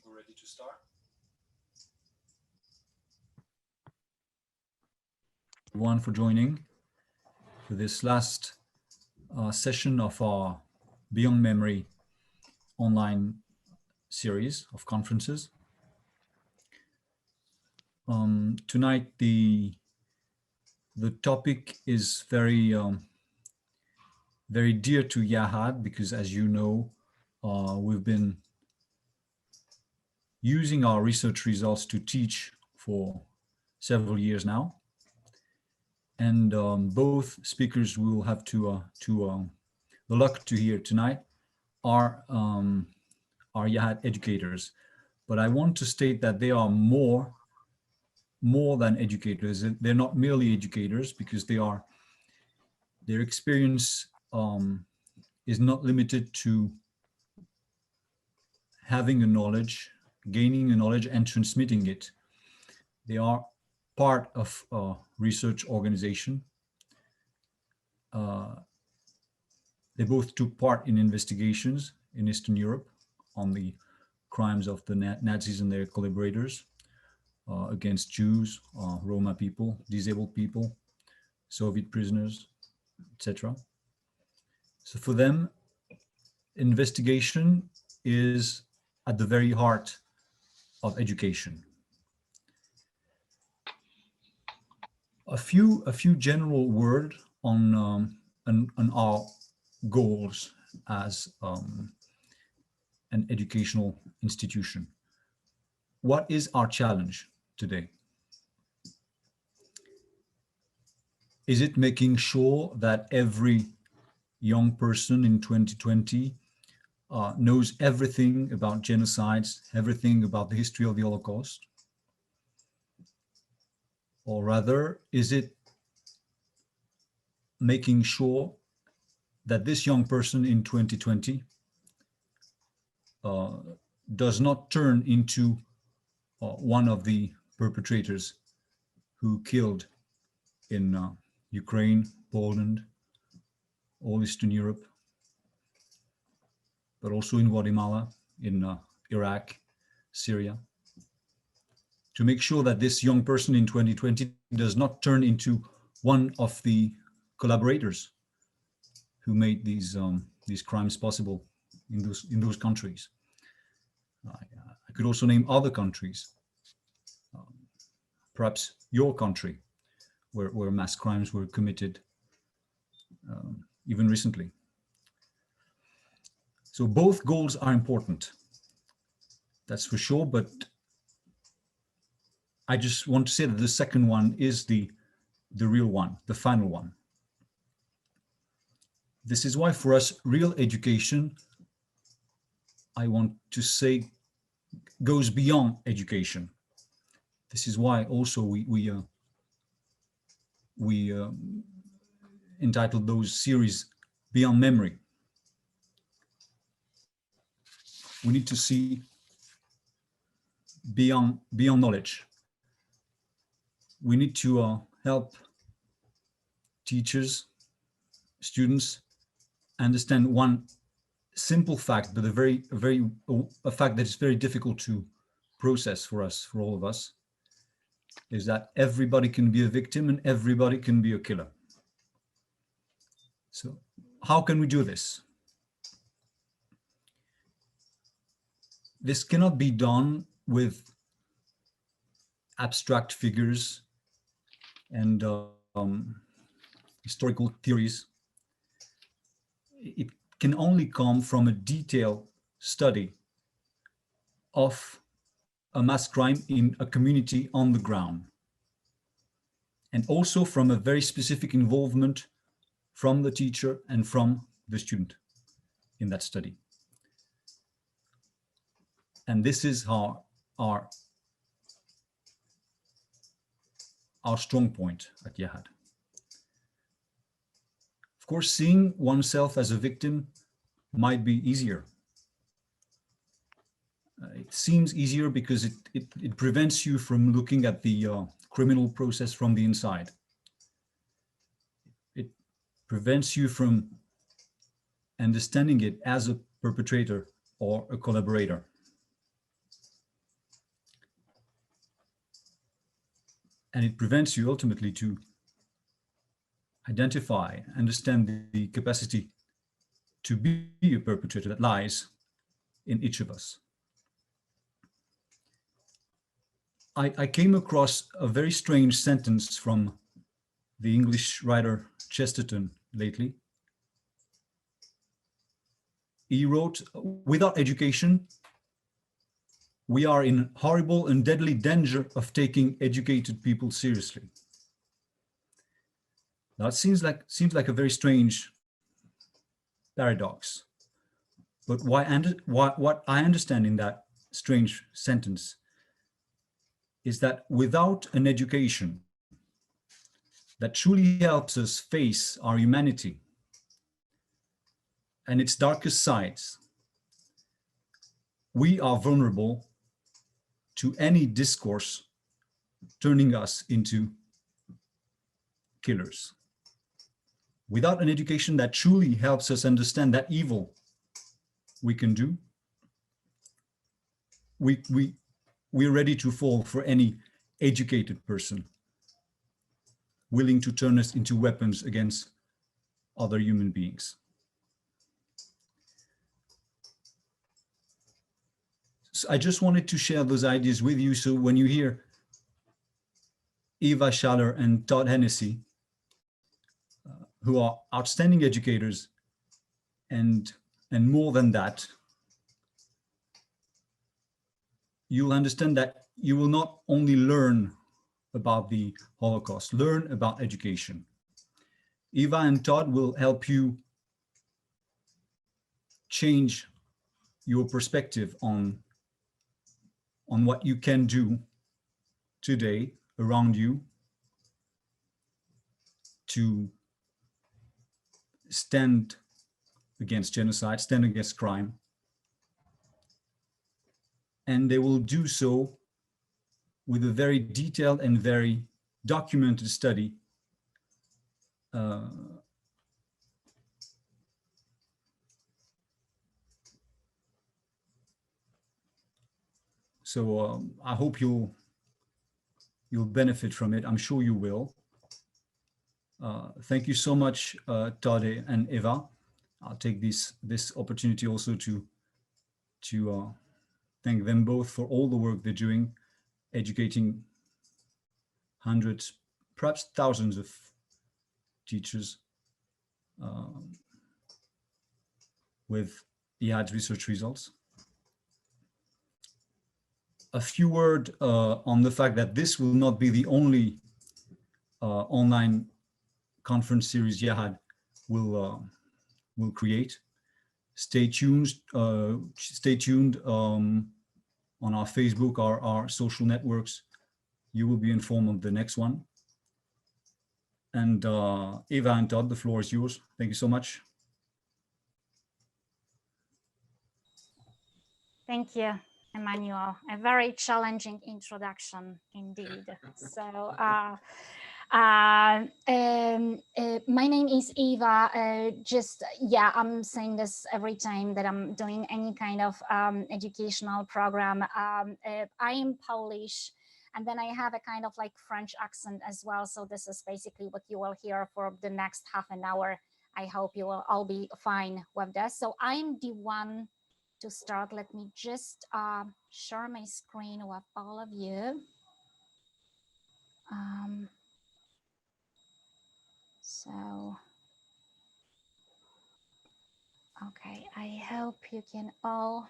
we're ready to start. Everyone for joining for this last session of our Beyond Memory online series of conferences. Tonight, the topic is very dear to Yahad because, as you know, we've been using our research results to teach for several years now. And both speakers we will have to the luck to hear tonight are Yahad educators. But I want to state that they are more than educators. They're not merely educators because their experience is not limited to having a knowledge, gaining a knowledge and transmitting it. They are part of a research organization. They both took part in investigations in Eastern Europe on the crimes of the Nazis and their collaborators against Jews, Roma people, disabled people, Soviet prisoners, etc. So for them, investigation is at the very heart of education. A few general words on our goals as an educational institution. What is our challenge today? Is it making sure that every young person in 2020 knows everything about genocides, everything about the history of the Holocaust? Or rather, is it making sure that this young person in 2020 does not turn into one of the perpetrators who killed in Ukraine, Poland, all Eastern Europe, but also in Guatemala, in Iraq, Syria, to make sure that this young person in 2020 does not turn into one of the collaborators who made these crimes possible in those countries. I could also name other countries, perhaps your country, where mass crimes were committed even recently. So both goals are important, that's for sure, but I just want to say that the second one is the real one, the final one. This is why for us, real education, I want to say, goes beyond education. This is why also we entitled those series Beyond Memory. We need to see beyond knowledge. We need to help teachers, students understand one simple fact, but a fact that is very difficult to process for us, for all of us, is that everybody can be a victim and everybody can be a killer. So how can we do this? This cannot be done with abstract figures and historical theories. It can only come from a detailed study of a mass crime in a community on the ground, and also from a very specific involvement from the teacher and from the student in that study. And this is our strong point at Yahad. Of course, seeing oneself as a victim might be easier. It seems easier because it prevents you from looking at the criminal process from the inside. It prevents you from understanding it as a perpetrator or a collaborator. And it prevents you ultimately to identify, understand the capacity to be a perpetrator that lies in each of us. I came across a very strange sentence from the English writer Chesterton lately. He wrote, "Without education, we are in horrible and deadly danger of taking educated people seriously." Now it seems like a very strange paradox, but what I understand in that strange sentence is that without an education that truly helps us face our humanity and its darkest sides, we are vulnerable to any discourse turning us into killers. Without an education that truly helps us understand that evil we can do, we're ready to fall for any educated person willing to turn us into weapons against other human beings. So I just wanted to share those ideas with you. So when you hear Ewa Schaller and Todd Hennessy, who are outstanding educators, and more than that, you'll understand that you will not only learn about the Holocaust, learn about education. Ewa and Todd will help you change your perspective on what you can do today around you to stand against genocide, stand against crime. And they will do so with a very detailed and very documented study so I hope you'll benefit from it. I'm sure you will. Thank you so much, Todd and Eva. I'll take this opportunity also to thank them both for all the work they're doing, educating hundreds, perhaps thousands of teachers with Yahad's research results. A few words on the fact that this will not be the only online conference series Yahad will create. Stay tuned. Stay tuned on our Facebook, our social networks. You will be informed of the next one. And Eva and Todd, the floor is yours. Thank you so much. Thank you, Emmanuel. A very challenging introduction indeed. So my name is Eva. I'm saying this every time that I'm doing any kind of educational program. I am Polish, and then I have a kind of like French accent as well. So this is basically what you will hear for the next half an hour. I hope you will all be fine with this. So I'm the one to start. Let me just share my screen with all of you. Okay, I hope you can all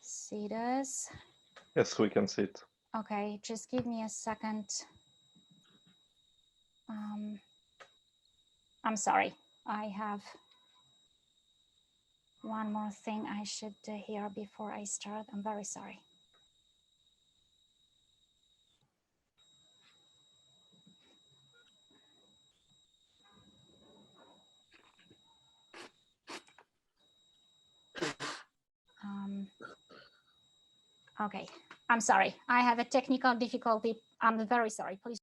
see this. Yes, we can see it. Okay, just give me a second. I'm sorry, I have one more thing I should hear before I start. I'm very sorry. Okay, I'm sorry. I have a technical difficulty. I'm very sorry. Please.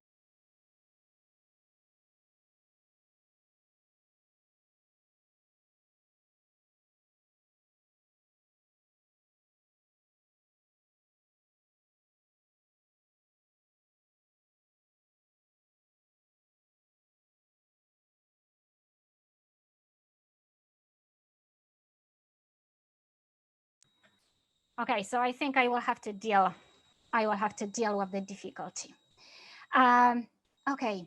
Okay, so I think I will have to deal with the difficulty. Okay.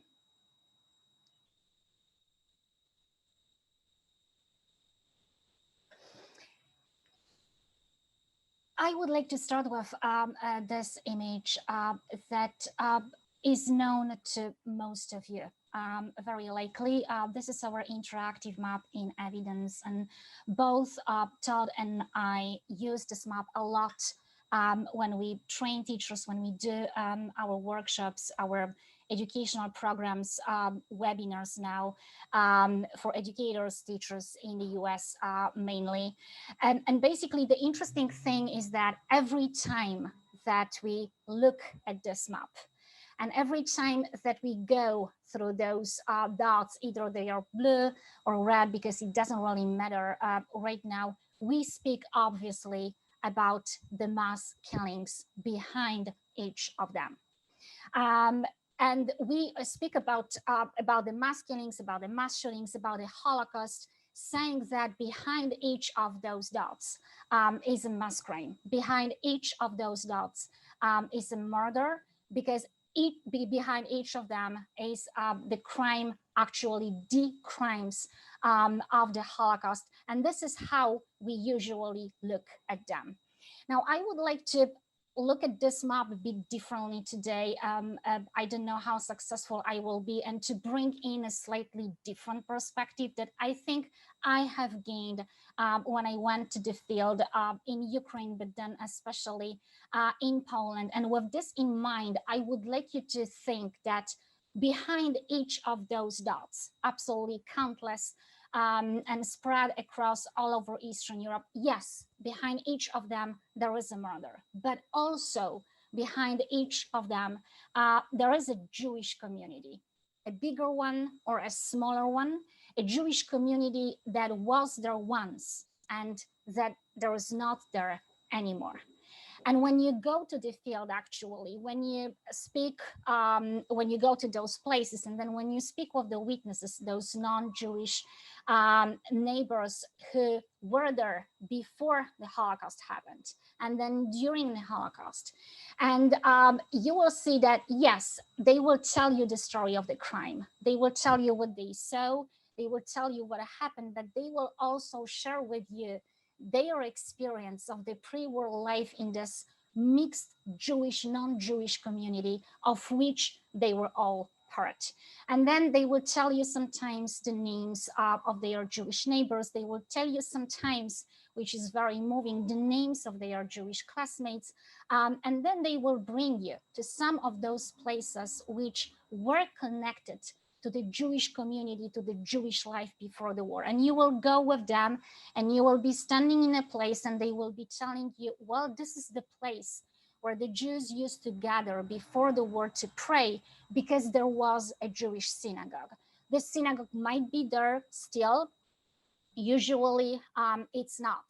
I would like to start with this image that is known to most of you. Very likely, this is our interactive map in evidence, and both Todd and I use this map a lot when we train teachers, when we do our workshops, our educational programs, webinars now for educators, teachers in the US mainly. And basically the interesting thing is that every time that we look at this map, and every time that we go through those dots, either they are blue or red, because it doesn't really matter right now, we speak obviously about the mass killings behind each of them. And we speak about the mass killings, about the mass shootings, about the Holocaust, saying that behind each of those dots is a mass crime. Behind each of those dots is a murder, because behind each of them is the crime, actually the crimes of the Holocaust. And this is how we usually look at them. Now, I would like to look at this map a bit differently today. I don't know how successful I will be, and to bring in a slightly different perspective that I think I have gained when I went to the field in Ukraine, but then especially in Poland. And with this in mind, I would like you to think that behind each of those dots, absolutely countless, and spread across all over Eastern Europe. Yes, behind each of them, there is a murder, but also behind each of them, there is a Jewish community, a bigger one or a smaller one, a Jewish community that was there once and that there is not there anymore. And when you go to the field, actually, when you speak, when you go to those places, and then when you speak with the witnesses, those non-Jewish neighbors who were there before the Holocaust happened, and then during the Holocaust, and you will see that, yes, they will tell you the story of the crime. They will tell you what they saw. They will tell you what happened, but they will also share with you their experience of the pre-war life in this mixed Jewish, non-Jewish community of which they were all part. And then they will tell you sometimes the names of their Jewish neighbors. They will tell you sometimes, which is very moving, the names of their Jewish classmates. And then they will bring you to some of those places which were connected to the Jewish community, to the Jewish life before the war. And you will go with them and you will be standing in a place and they will be telling you, well, this is the place where the Jews used to gather before the war to pray, because there was a Jewish synagogue. The synagogue might be there still. Usually it's not.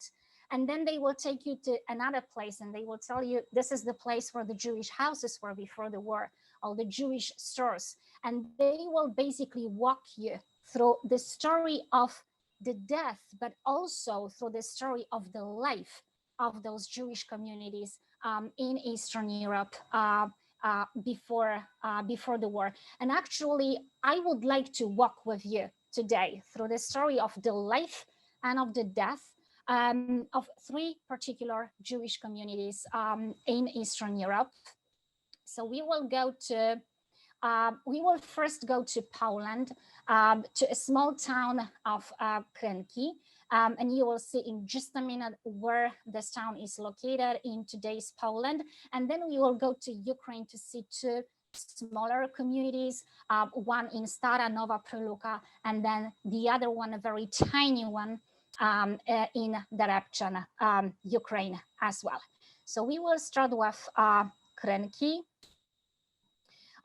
And then they will take you to another place and they will tell you, this is the place where the Jewish houses were before the war, all the Jewish stores. And they will basically walk you through the story of the death, but also through the story of the life of those Jewish communities in Eastern Europe before the war. And actually, I would like to walk with you today through the story of the life and of the death of three particular Jewish communities in Eastern Europe. So we will first go to Poland, to a small town of Krynki, and you will see in just a minute where this town is located in today's Poland. And then we will go to Ukraine to see two smaller communities, one in Stara Nova Priluka, and then the other one, a very tiny one, in Darepchan, Ukraine as well. So we will start with Krynki.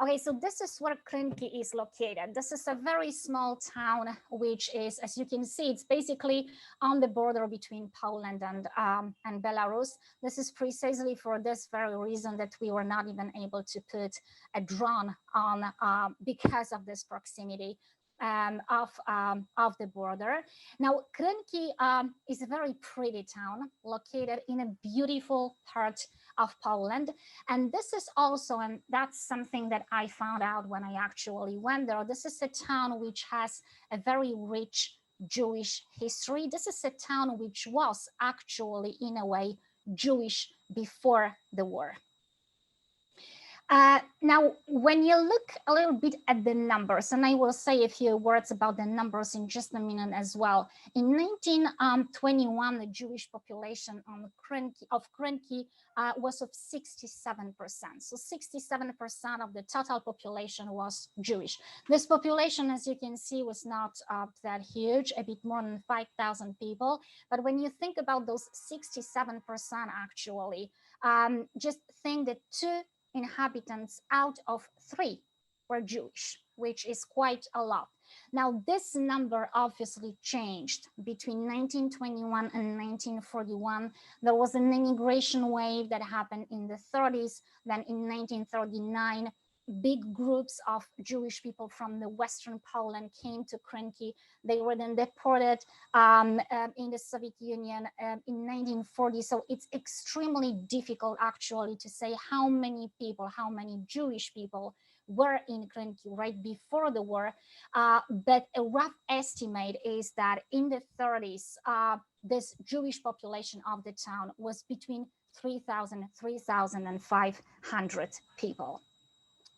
Okay, so this is where Krynki is located. This is a very small town, which is, as you can see, it's basically on the border between Poland and Belarus. This is precisely for this very reason that we were not even able to put a drone on because of this proximity. of the border. Now, Krynki is a very pretty town located in a beautiful part of Poland. And this is also, and that's something that I found out when I actually went there, this is a town which has a very rich Jewish history. This is a town which was actually, in a way, Jewish before the war. Now, when you look a little bit at the numbers, and I will say a few words about the numbers in just a minute as well. In 1921, the Jewish population of Krynki was of 67%. So 67% of the total population was Jewish. This population, as you can see, was not that huge, a bit more than 5,000 people. But when you think about those 67% actually, just think that 2 inhabitants out of 3 were Jewish, which is quite a lot. Now, this number obviously changed between 1921 and 1941. There was an immigration wave that happened in the 30s. Then in 1939, big groups of Jewish people from the Western Poland came to Krynki. They were then deported in the Soviet Union in 1940. So it's extremely difficult actually to say how many people, how many Jewish people were in Krynki right before the war. But a rough estimate is that in the 30s, this Jewish population of the town was between 3,000 and 3,500 people.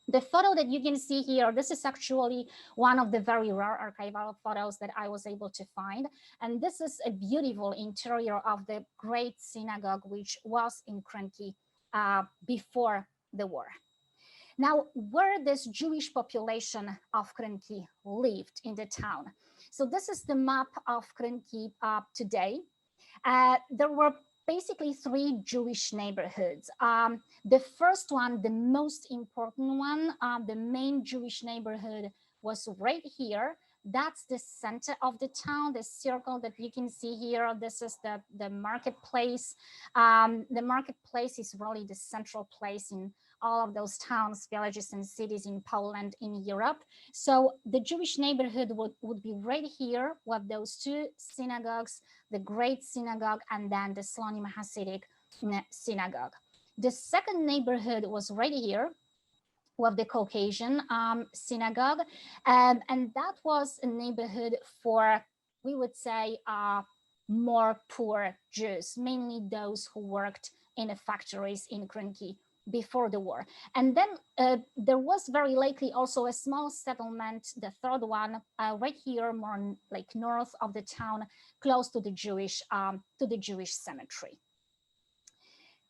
The photo that you can see here, this is actually one of the very rare archival photos that I was able to find. And this is a beautiful interior of the great synagogue, which was in Krynki before the war. Now, where this Jewish population of Krynki lived in the town. So this is the map of Krynki today. There were basically 3 Jewish neighborhoods. The first one, the most important one, the main Jewish neighborhood was right here. That's the center of the town, the circle that you can see here. This is the marketplace. The marketplace is really the central place in all of those towns, villages, and cities in Poland, in Europe. So the Jewish neighborhood would be right here with those 2 synagogues, the Great Synagogue and then the Slonim Hasidic Synagogue. The second neighborhood was right here with the Caucasian Synagogue. And that was a neighborhood for, we would say, more poor Jews, mainly those who worked in the factories in Krynki before the war. And then there was very likely also a small settlement, the third one, right here, more like north of the town, close to the Jewish cemetery.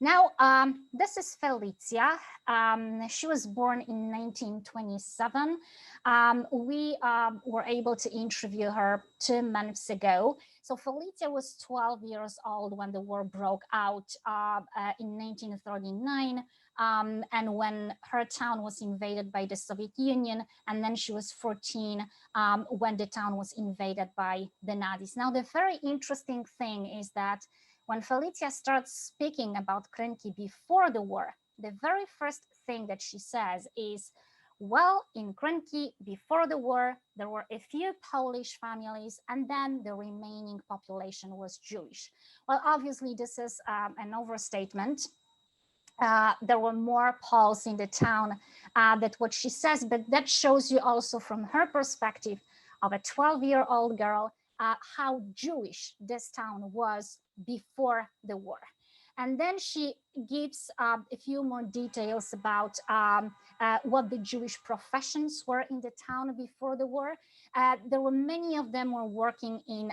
Now, this is Felicia. She was born in 1927. We were able to interview her 2 months ago. So Felicia was 12 years old when the war broke out in 1939. And when her town was invaded by the Soviet Union, and then she was 14 when the town was invaded by the Nazis. Now, the very interesting thing is that when Felicia starts speaking about Krynki before the war, the very first thing that she says is, well, in Krynki before the war, there were a few Polish families, and then the remaining population was Jewish. Well, obviously, this is an overstatement. There were more Poles in the town than what she says, but that shows you also from her perspective of a 12-year-old girl how Jewish this town was before the war. And then she gives a few more details about what the Jewish professions were in the town before the war. There were many of them were working in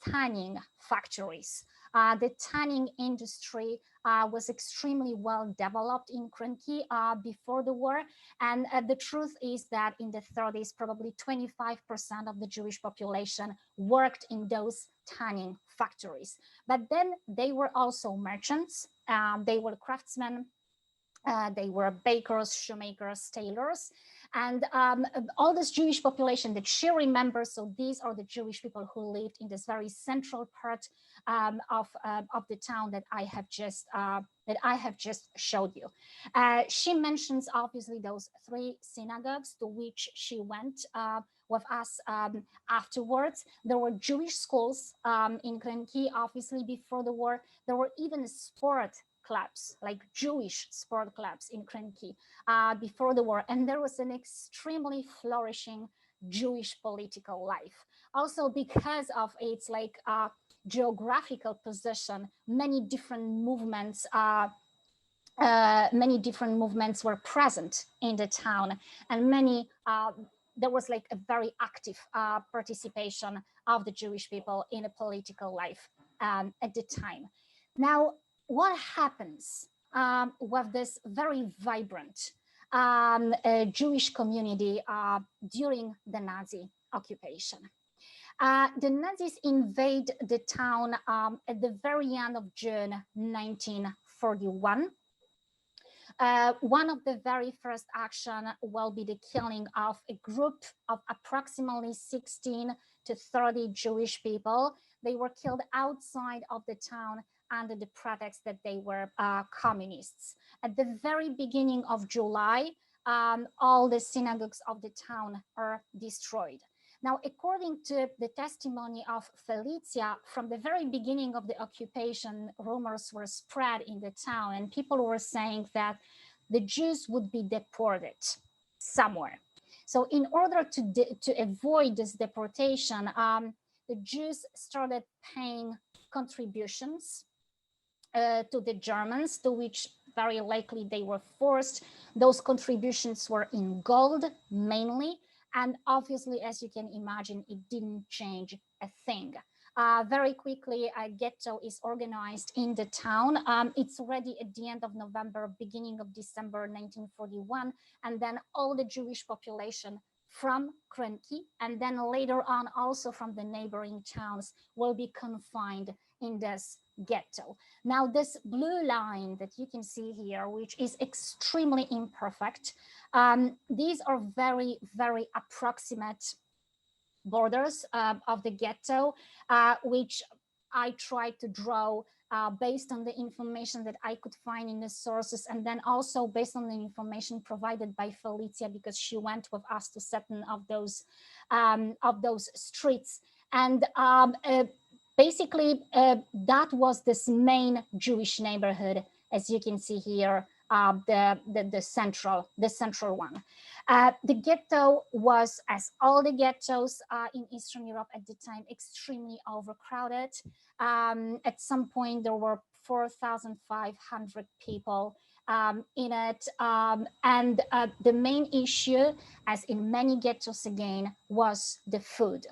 tanning factories. The tanning industry was extremely well developed in Krynki before the war. And the truth is that in the 30s, probably 25% of the Jewish population worked in those tanning factories. But then they were also merchants, they were craftsmen, they were bakers, shoemakers, tailors. And all this Jewish population that she remembers, so these are the Jewish people who lived in this very central part of the town that I have just showed you. She mentions obviously those 3 synagogues to which she went with us afterwards. There were Jewish schools in Krenki, obviously before the war. There were even sport clubs, like Jewish sport clubs in Krenki before the war. And there was an extremely flourishing Jewish political life. Also because of its like geographical position, many different movements were present in the town, and there was like a very active participation of the Jewish people in a political life at the time. Now, what happens with this very vibrant Jewish community during the Nazi occupation? The Nazis invade the town at the very end of June 1941. One of the very first action will be the killing of a group of approximately 16 to 30 Jewish people. They were killed outside of the town under the pretext that they were communists. At the very beginning of July, all the synagogues of the town are destroyed. Now, according to the testimony of Felicia, from the very beginning of the occupation, rumors were spread in the town, and people were saying that the Jews would be deported somewhere. So in order to avoid this deportation, the Jews started paying contributions to the Germans, to which very likely they were forced. Those contributions were in gold mainly. And obviously, as you can imagine, it didn't change a thing. Very quickly, a ghetto is organized in the town. It's already at the end of November, beginning of December 1941. And then all the Jewish population from Krenki, and then later on also from the neighboring towns, will be confined in this ghetto. Now, this blue line that you can see here, which is extremely imperfect, these are very, very approximate borders of the ghetto, which I tried to draw based on the information that I could find in the sources, and then also based on the information provided by Felicia, because she went with us to certain of those streets. And basically, that was this main Jewish neighborhood, as you can see here, the central one. The ghetto was, as all the ghettos in Eastern Europe at the time, extremely overcrowded. At some point, there were 4,500 people in it. And the main issue, as in many ghettos again, was the food.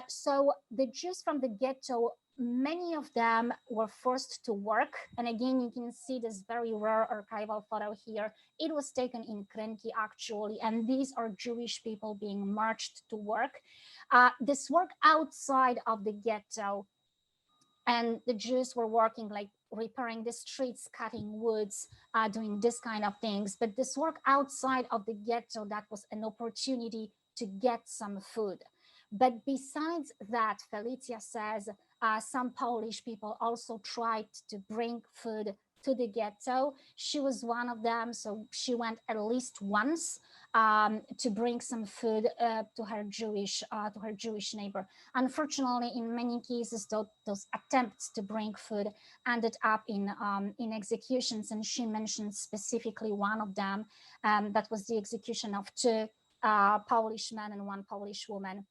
So the Jews from the ghetto, many of them were forced to work. And again, you can see this very rare archival photo here. It was taken in Krenki, actually, and these are Jewish people being marched to work. This work outside of the ghetto, and the Jews were working like repairing the streets, cutting woods, doing this kind of things. But this work outside of the ghetto, that was an opportunity to get some food. But besides that, Felicia says some Polish people also tried to bring food to the ghetto. She was one of them, so she went at least once to bring some food to her Jewish neighbor. Unfortunately, in many cases, those attempts to bring food ended up in executions, and she mentioned specifically one of them. That was the execution of 2 Polish men and 1 Polish woman.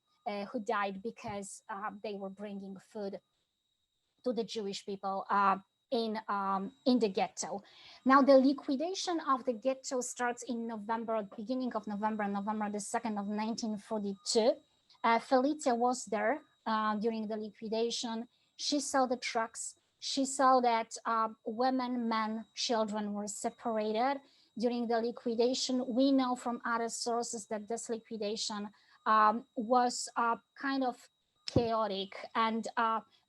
Who died because they were bringing food to the Jewish people in the ghetto. Now, the liquidation of the ghetto starts in November, beginning of November, November the 2nd of 1942. Felicia was there during the liquidation. She saw the trucks. She saw that women, men, children were separated during the liquidation. We know from other sources that this liquidation was kind of chaotic, and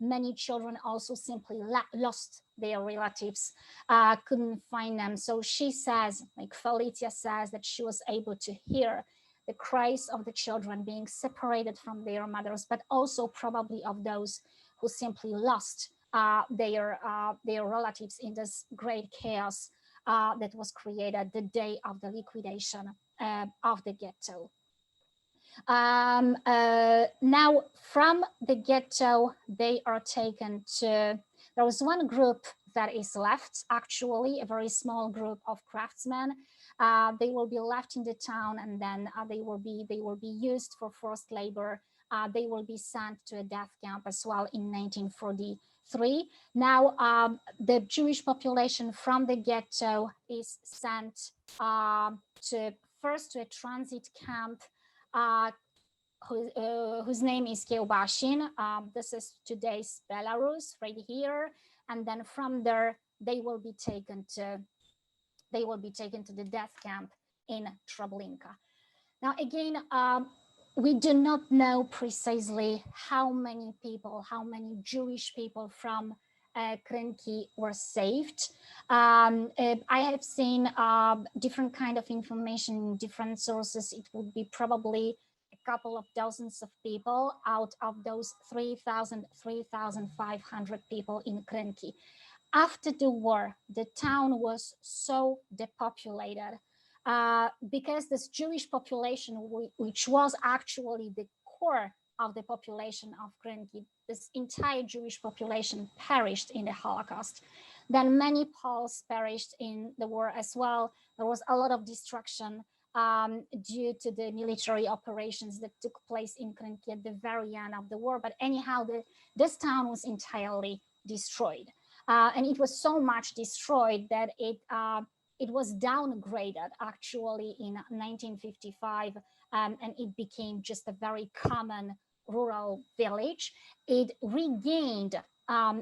many children also simply lost their relatives, couldn't find them. So she says, like Felicia says, that she was able to hear the cries of the children being separated from their mothers, but also probably of those who simply lost their relatives in this great chaos that was created the day of the liquidation of the ghetto. Now from the ghetto, they are taken to, there was one group that is left, actually, a very small group of craftsmen. They will be left in the town, and then they will be used for forced labor. They will be sent to a death camp as well in 1943. Now, the Jewish population from the ghetto is sent first to a transit camp whose name is Yahad-In. This is today's Belarus, right here, and then from there they will be taken to the death camp in Treblinka. Now again, we do not know precisely how many Jewish people from Krynki were saved. I have seen different kind of information in different sources. It would be probably a couple of dozens of people out of those 3,500 people in Krynki. After the war, the town was so depopulated because this Jewish population, which was actually the core of the population of Krynki, this entire Jewish population perished in the Holocaust. Then many Poles perished in the war as well. There was a lot of destruction due to the military operations that took place in Krynki at the very end of the war. But anyhow, this town was entirely destroyed. And it was so much destroyed that it was downgraded actually in 1955, and it became just a very common rural village. It regained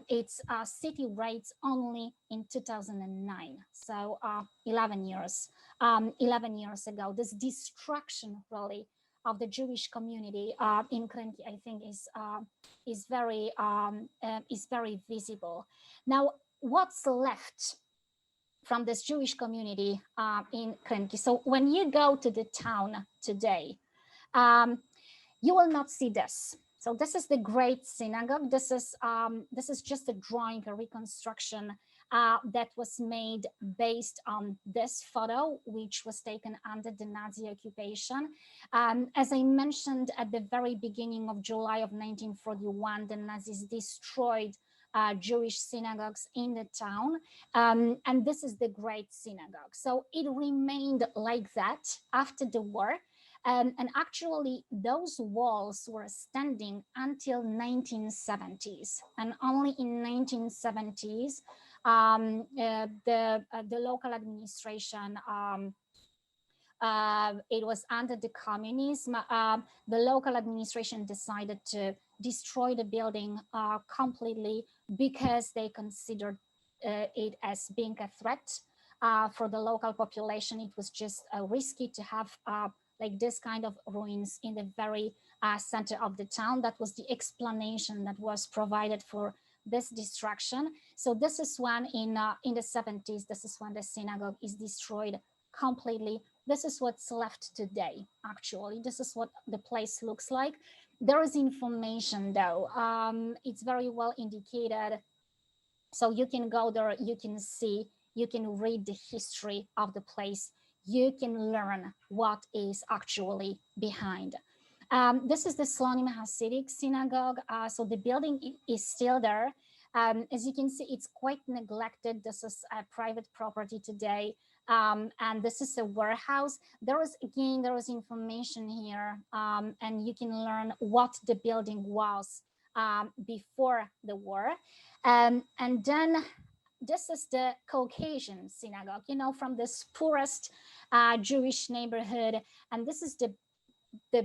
its city rights only in 2009, so 11 years ago. This destruction really of the Jewish community in Krynki, I think, is very visible. Now, what's left from this Jewish community in Krynki? So when you go to the town today, you will not see this. So this is the great synagogue. This is just a drawing, a reconstruction that was made based on this photo, which was taken under the Nazi occupation. As I mentioned at the very beginning of July of 1941, the Nazis destroyed Jewish synagogues in the town. And this is the great synagogue. So it remained like that after the war. And actually, those walls were standing until 1970s. And only in 1970s, the local administration, it was under the communism, the local administration decided to destroy the building completely because they considered it as being a threat for the local population. It was just risky to have like this kind of ruins in the very center of the town. That was the explanation that was provided for this destruction. So this is when in the 70s, this is when the synagogue is destroyed completely. This is what's left today, actually. This is what the place looks like. There is information though, it's very well indicated. So you can go there, you can see, you can read the history of the place. You can learn what is actually behind. This is the Slonim Hasidic synagogue. So the building is still there. As you can see, it's quite neglected. This is a private property today. And this is a warehouse. There is information here, and you can learn what the building was before the war. And then this is the Caucasian Synagogue, you know, from this poorest Jewish neighborhood. And this is the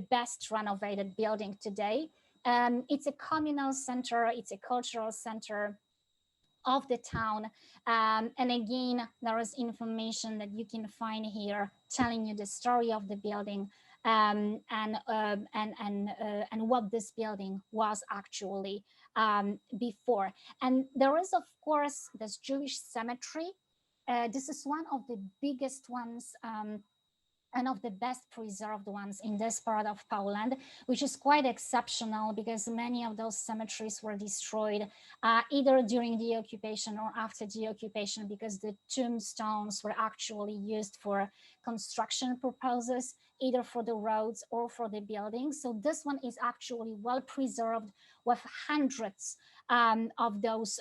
best renovated building today. It's a communal center, it's a cultural center of the town. And again, there is information that you can find here telling you the story of the building and what this building was actually before. And there is, of course, this Jewish cemetery. This is one of the biggest ones and of the best preserved ones in this part of Poland, which is quite exceptional because many of those cemeteries were destroyed either during the occupation or after the occupation, because the tombstones were actually used for construction purposes, either for the roads or for the buildings. So this one is actually well preserved with hundreds of those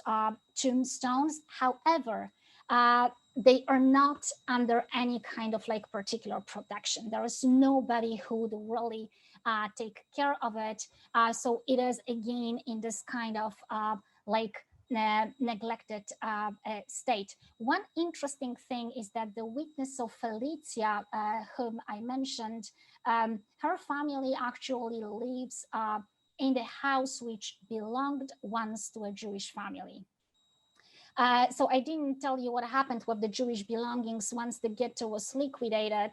tombstones. However, they are not under any kind of like particular protection. There is nobody who would really take care of it. So it is again in this kind of neglected state. One interesting thing is that the witness of Felicia, whom I mentioned, her family actually lives in the house which belonged once to a Jewish family. So I didn't tell you what happened with the Jewish belongings once the ghetto was liquidated.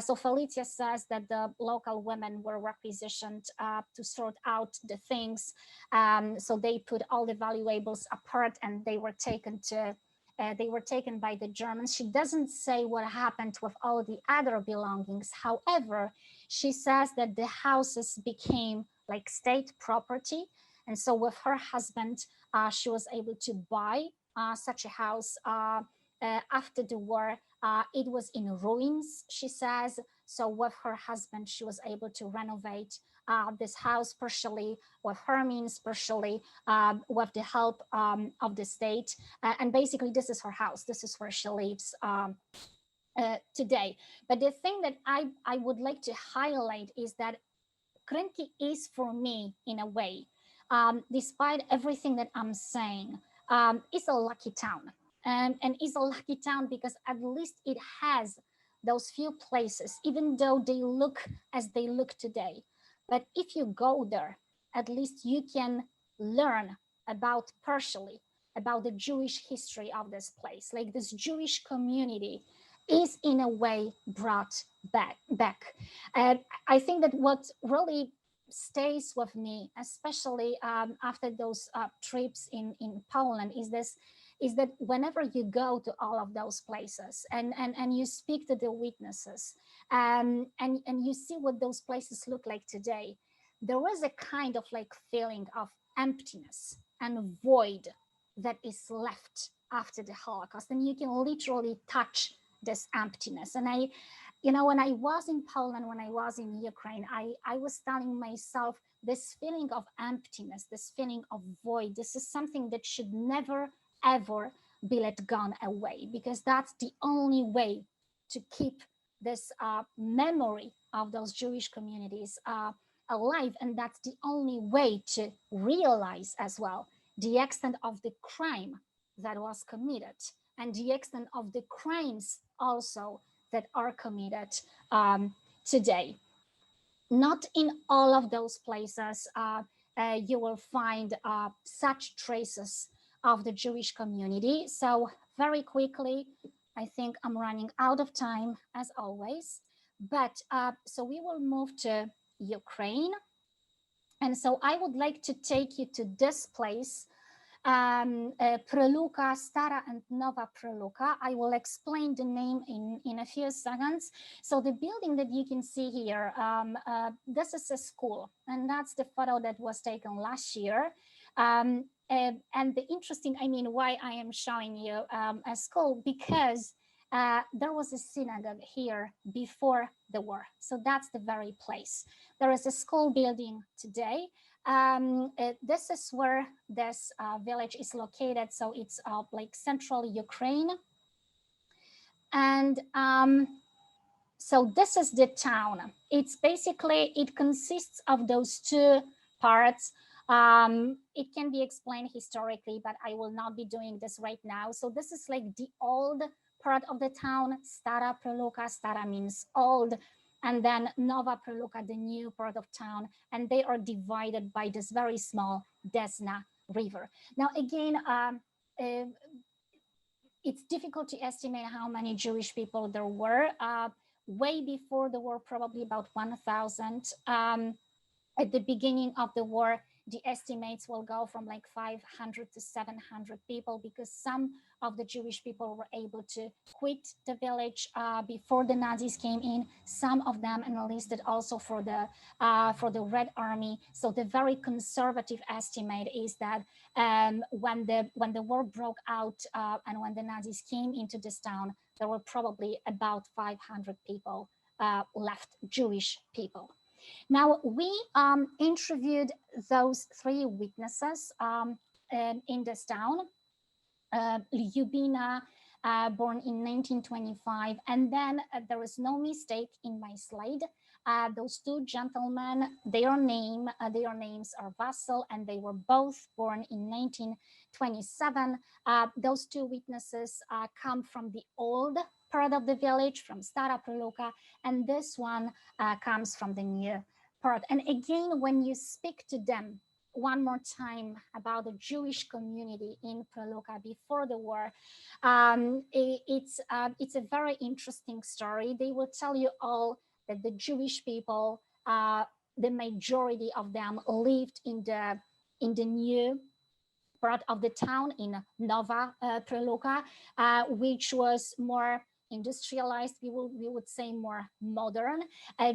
So Felicia says that the local women were requisitioned to sort out the things. So they put all the valuables apart and they were taken by the Germans. She doesn't say what happened with all the other belongings. However, she says that the houses became like state property. And so with her husband, she was able to buy such a house after the war. It was in ruins, she says. So with her husband, she was able to renovate this house partially with her means, partially with the help of the state. And basically, this is her house. This is where she lives today. But the thing that I would like to highlight is that Krynki is, for me, in a way, despite everything that I'm saying, is a lucky town. And is a lucky town because at least it has those few places, even though they look as they look today. But if you go there, at least you can learn about partially about the Jewish history of this place. Like this Jewish community is in a way brought back. And I think that what really stays with me, especially after those trips in Poland, is that whenever you go to all of those places and you speak to the witnesses and you see what those places look like today, there is a kind of like feeling of emptiness and void that is left after the Holocaust, and you can literally touch this emptiness. And when I was in Poland, when I was in Ukraine, I was telling myself this feeling of emptiness, this feeling of void, this is something that should never, ever be let gone away, because that's the only way to keep this memory of those Jewish communities alive. And that's the only way to realize as well the extent of the crime that was committed and the extent of the crimes also that are committed today. Not in all of those places you will find such traces of the Jewish community. So very quickly, I think I'm running out of time as always, but so we will move to Ukraine. And so I would like to take you to this place, Preluka, Stara and Nova Preluka. I will explain the name in a few seconds. So the building that you can see here, this is a school, and that's the photo that was taken last year. And the interesting, why I am showing you a school, because there was a synagogue here before the war. So that's the very place. There is a school building today. This is where this village is located. So it's like central Ukraine. And so this is the town. It's basically, it consists of those two parts. It can be explained historically, but I will not be doing this right now. So this is like the old part of the town, Stara Preluka. Stara means old. And then Nova Preluka, the new part of town, and they are divided by this very small Desna River. Now, again, it's difficult to estimate how many Jewish people there were. way before the war, probably about 1,000. At the beginning of the war, the estimates will go from like 500 to 700 people, because some of the Jewish people were able to quit the village before the Nazis came in. Some of them enlisted also for the Red Army. So the very conservative estimate is that when the war broke out and when the Nazis came into this town, there were probably about 500 people left, Jewish people. Now, we interviewed those three witnesses in this town. Lyubina, born in 1925, and then there was no mistake in my slide. Those two gentlemen, their names are Vassal, and they were both born in 1927. Those two witnesses come from the old part of the village, from Stara Preluka, and this one comes from the new part. And again, when you speak to them one more time about the Jewish community in Preluka before the war, it's a very interesting story. They will tell you all that the Jewish people, the majority of them lived in the new part of the town in Nova Preluka, which was more industrialized, we would say more modern.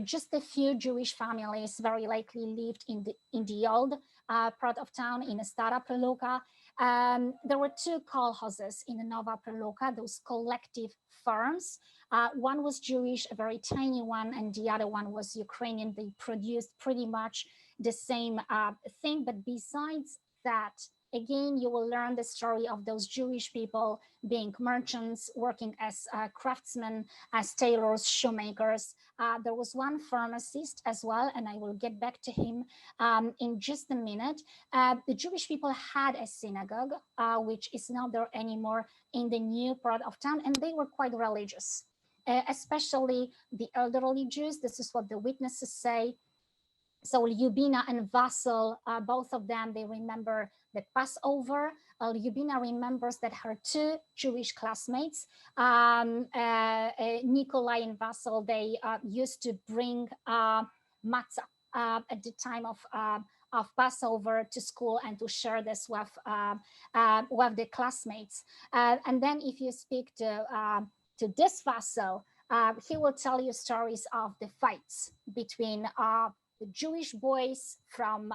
Just a few Jewish families very likely lived in the old part of town in Stara Preluka. There were two kolkhozes in Nova Preluka, those collective farms. One was Jewish, a very tiny one, and the other one was Ukrainian. They produced pretty much the same thing, but besides that, again, you will learn the story of those Jewish people being merchants, working as craftsmen, as tailors, shoemakers. There was one pharmacist as well, and I will get back to him in just a minute. The Jewish people had a synagogue, which is not there anymore in the new part of town, and they were quite religious, especially the elderly Jews. This is what the witnesses say. So Lyubina and Vassal, both of them, they remember the Passover. Lyubina remembers that her two Jewish classmates, Nikolai and Vassal, they used to bring matzah at the time of Passover to school and to share this with the classmates. And then if you speak to this Vassal, he will tell you stories of the fights between the Jewish boys from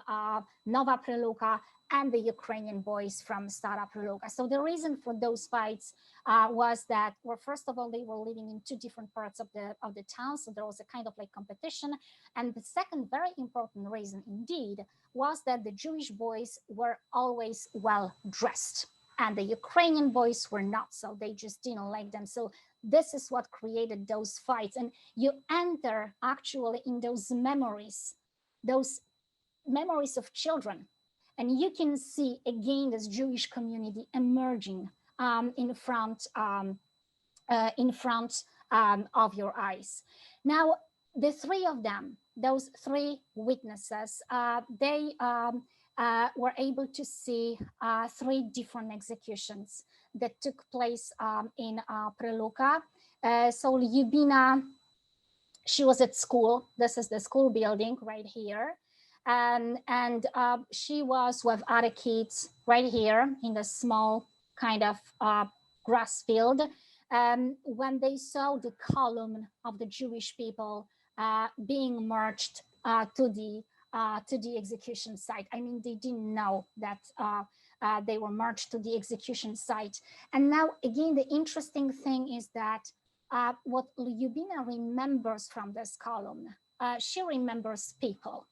Nova Preluka and the Ukrainian boys from Stara Preluka. So the reason for those fights was that, well, first of all, they were living in two different parts of the town, so there was a kind of like competition. And the second very important reason indeed was that the Jewish boys were always well dressed and the Ukrainian boys were not, so they just didn't like them. So this is what created those fights. And you enter actually in those memories of children. And you can see again this Jewish community emerging in front of your eyes. Now, the three of them, those three witnesses, they were able to see three different executions that took place in Preluka. So Lyubina, she was at school. This is the school building right here. And she was with other kids right here in the small kind of grass field. When they saw the column of the Jewish people being marched to the execution site. I mean, they didn't know that they were marched to the execution site. And now, again, the interesting thing is that what Lyubina remembers from this column, she remembers people.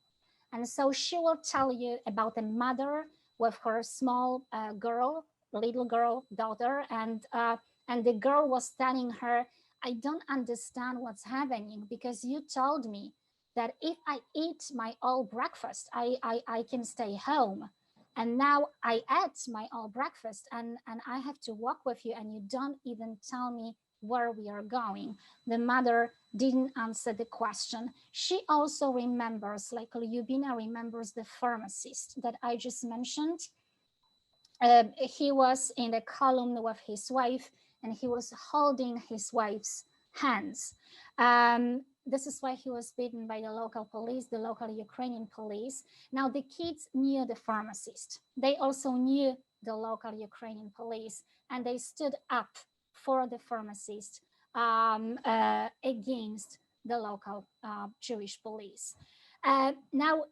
And so she will tell you about a mother with her small little girl, daughter, and the girl was telling her, I don't understand what's happening because you told me that if I eat my all breakfast, I can stay home. And now I ate my all breakfast and I have to walk with you and you don't even tell me where we are going. The mother didn't answer the question. She also remembers, like Lyubina remembers the pharmacist that I just mentioned. He was in the column with his wife and he was holding his wife's hands. This is why he was beaten by the local police, the local Ukrainian police. Now the kids knew the pharmacist. They also knew the local Ukrainian police, and they stood up for the pharmacist against the local Jewish police. Now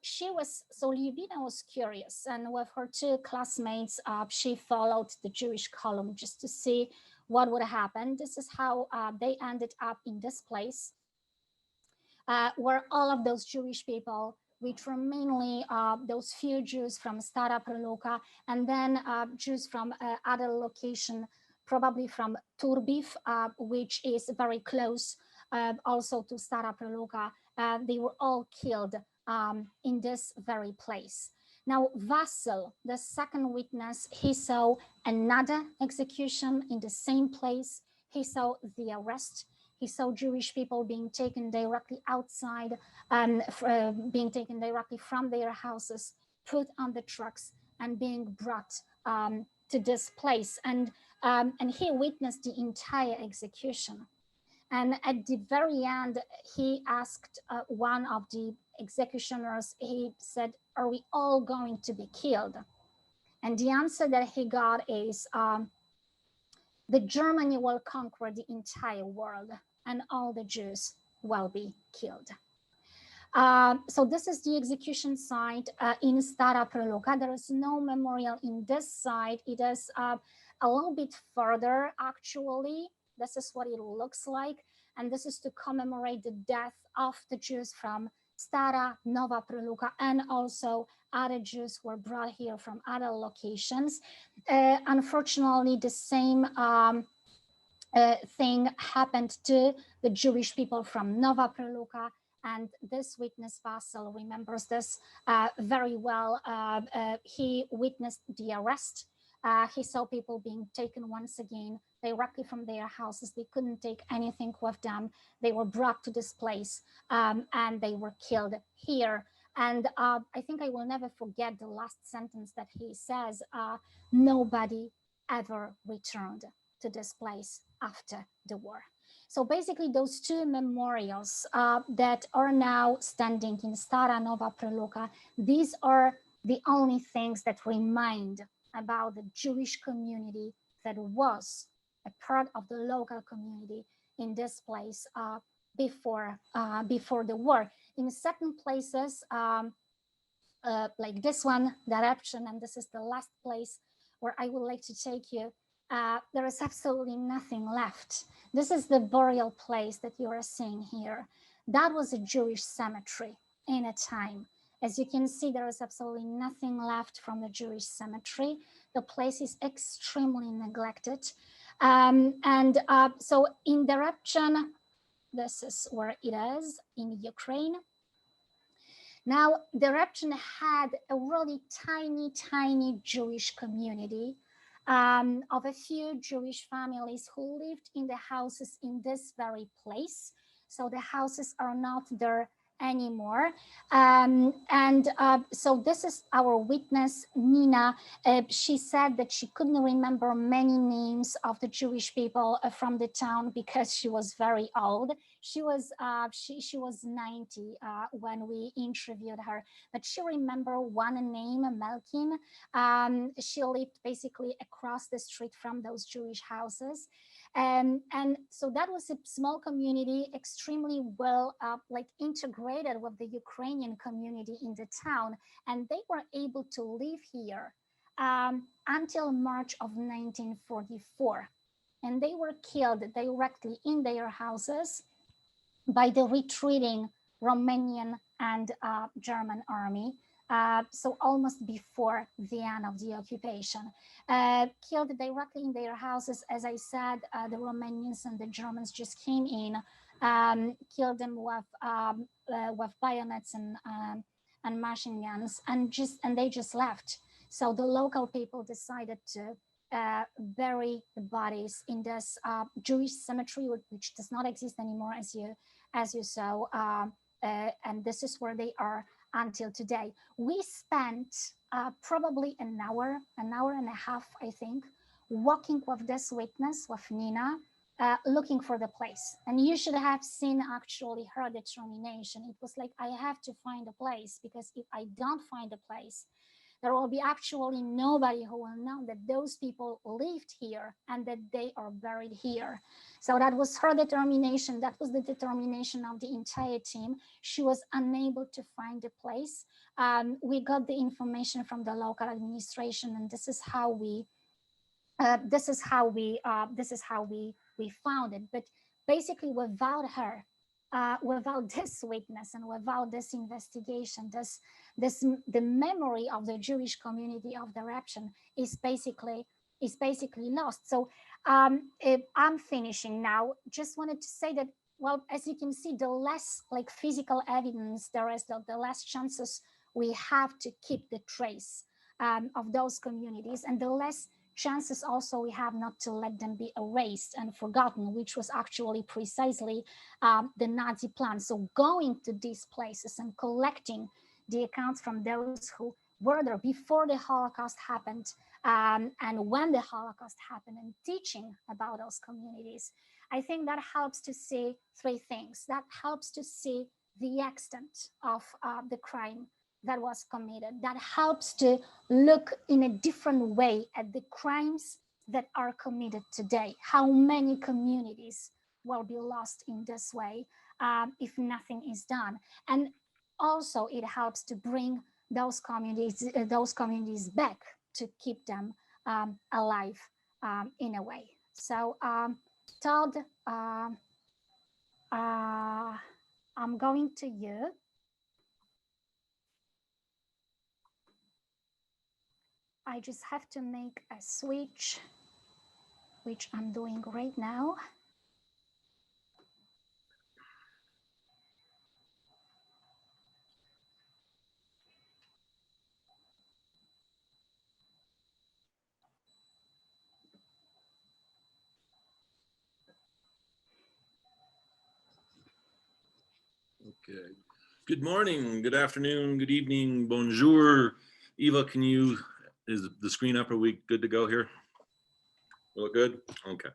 Lyubina was curious, and with her two classmates, she followed the Jewish column just to see what would happen. This is how they ended up in this place, where all of those Jewish people, which were mainly those few Jews from Stara Preluka, and then Jews from other location, probably from Turbiv, which is very close also to Stara Preluka. They were all killed in this very place. Now, Vasil, the second witness, he saw another execution in the same place. He saw the arrest. He saw Jewish people being taken directly outside, being taken directly from their houses, put on the trucks, and being brought to this place. And he witnessed the entire execution. And at the very end, he asked one of the executioners, he said, "Are we all going to be killed?" And the answer that he got is, the Germany will conquer the entire world and all the Jews will be killed. So this is the execution site in Stara Preluka. There is no memorial in this site. It is a little bit further, actually. This is what it looks like. And this is to commemorate the death of the Jews from Stara, Nova Preluka, and also other Jews were brought here from other locations. Unfortunately, the same thing happened to the Jewish people from Nova Preluka, and this witness Vasil remembers this very well. He witnessed the arrest. He saw people being taken once again directly from their houses. They couldn't take anything with them. They were brought to this place and they were killed here. And I think I will never forget the last sentence that he says, nobody ever returned to this place after the war. So basically those two memorials that are now standing in Stara Nova Preluka, these are the only things that remind about the Jewish community that was a part of the local community in this place before the war. In certain places, like this one, Darabchin, and this is the last place where I would like to take you, there is absolutely nothing left. This is the burial place that you are seeing here. That was a Jewish cemetery in a time. As you can see, there is absolutely nothing left from the Jewish cemetery. The place is extremely neglected. So in Darabchin, this is where it is in Ukraine. Now, Darabchin had a really tiny Jewish community of a few Jewish families who lived in the houses in this very place. So the houses are not there anymore. So this is our witness, Nina. She said that she couldn't remember many names of the Jewish people from the town because she was very old. She was 90 when we interviewed her, but she remembered one name, Melkin. She lived basically across the street from those Jewish houses. And so that was a small community, extremely well integrated with the Ukrainian community in the town. And they were able to live here until March of 1944. And they were killed directly in their houses by the retreating Romanian and German army. So almost before the end of the occupation, killed directly in their houses. As I said, the Romanians and the Germans just came in, killed them with bayonets and machine guns, and they just left. So the local people decided to bury the bodies in this Jewish cemetery, which does not exist anymore, as you saw, and this is where they are until today. We spent probably an hour and a half, I think, walking with this witness, with Nina, looking for the place. And you should have seen actually her determination. It was like, I have to find a place, because if I don't find a place, there will be actually nobody who will know that those people lived here and that they are buried here. So that was her determination. That was the determination of the entire team. She was unable to find a place. We got the information from the local administration, and this is how we found it. But basically, without her, without this witness and without this investigation, the memory of the Jewish community of the Reption is basically lost. So I'm finishing now. Just wanted to say that, well, as you can see, the less like physical evidence there is, the less chances we have to keep the trace of those communities, and the less chances also we have not to let them be erased and forgotten, which was actually precisely the Nazi plan. So going to these places and collecting the accounts from those who were there before the Holocaust happened, and when the Holocaust happened, and teaching about those communities, I think that helps to see three things. That helps to see the extent of the crime that was committed. That helps to look in a different way at the crimes that are committed today. How many communities will be lost in this way if nothing is done? And also it helps to bring those communities back, to keep them alive in a way. So Todd, I'm going to you. I just have to make a switch, which I'm doing right now. Okay. Good morning, good afternoon, good evening, bonjour. Eva, is the screen up? Are we good to go here? Look good? Okay.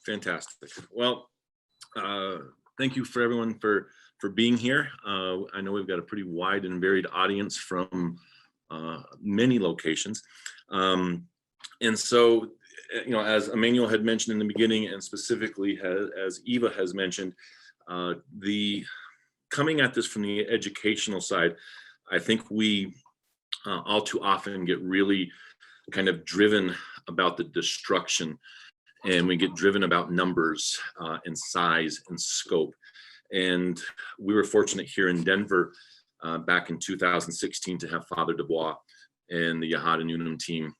Fantastic. Well, thank you for everyone for being here. I know we've got a pretty wide and varied audience from many locations. And so, you know, as Emmanuel had mentioned in the beginning, and specifically as Eva has mentioned, the coming at this from the educational side, I think we all too often get really kind of driven about the destruction, and we get driven about numbers and size and scope. And we were fortunate here in Denver back in 2016 to have Father Dubois and the Yahad-In Unum team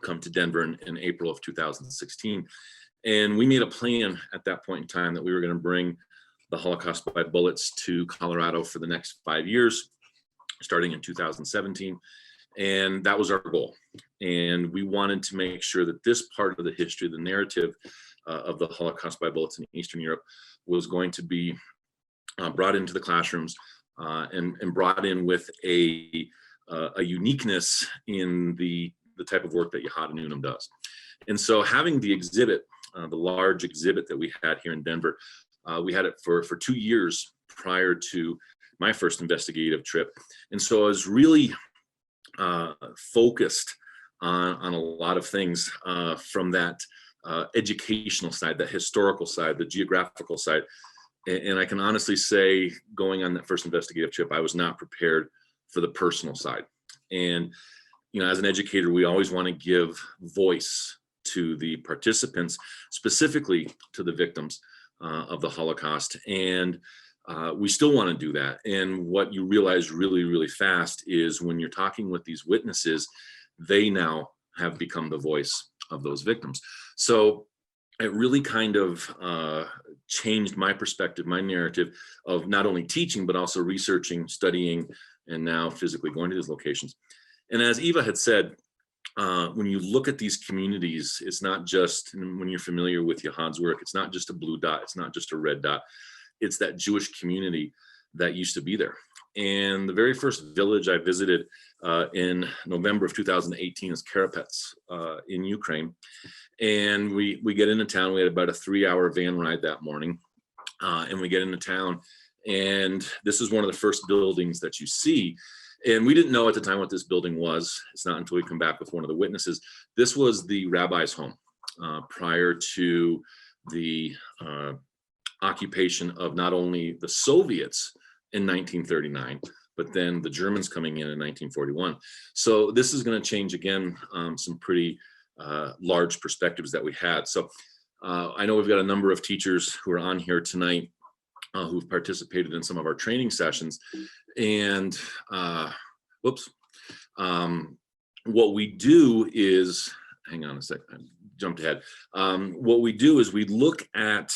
come to Denver in April of 2016. And we made a plan at that point in time that we were going to bring the Holocaust by Bullets to Colorado for the next 5 years, starting in 2017. And that was our goal. And we wanted to make sure that this part of the history, the narrative of the Holocaust by Bullets in Eastern Europe, was going to be brought into the classrooms and brought in with a uniqueness in the type of work that Yahad-In Unum does. And so having the exhibit, the large exhibit that we had here in Denver, we had it for 2 years prior to my first investigative trip. And so I was really focused on a lot of things from that educational side, the historical side, the geographical side. And I can honestly say, going on that first investigative trip, I was not prepared for the personal side. And, you know, as an educator, we always want to give voice to the participants, specifically to the victims of the Holocaust. And we still want to do that. And what you realize really, really fast is when you're talking with these witnesses, they now have become the voice of those victims. So it really kind of changed my perspective, my narrative of not only teaching, but also researching, studying, and now physically going to these locations. And as Eva had said, when you look at these communities, it's not just, when you're familiar with Yahad's work, it's not just a blue dot, it's not just a red dot, it's that Jewish community that used to be there. And the very first village I visited in November of 2018 is Karapets in Ukraine. And we get into town. We had about a 3-hour van ride that morning. And we get into town. And this is one of the first buildings that you see. And we didn't know at the time what this building was. It's not until we come back with one of the witnesses. This was the rabbi's home prior to the occupation of not only the Soviets in 1939, but then the Germans coming in 1941. So this is going to change again some pretty large perspectives that we had. So I know we've got a number of teachers who are on here tonight who've participated in some of our training sessions. And what we do is, hang on a sec, I jumped ahead. What we do is we look at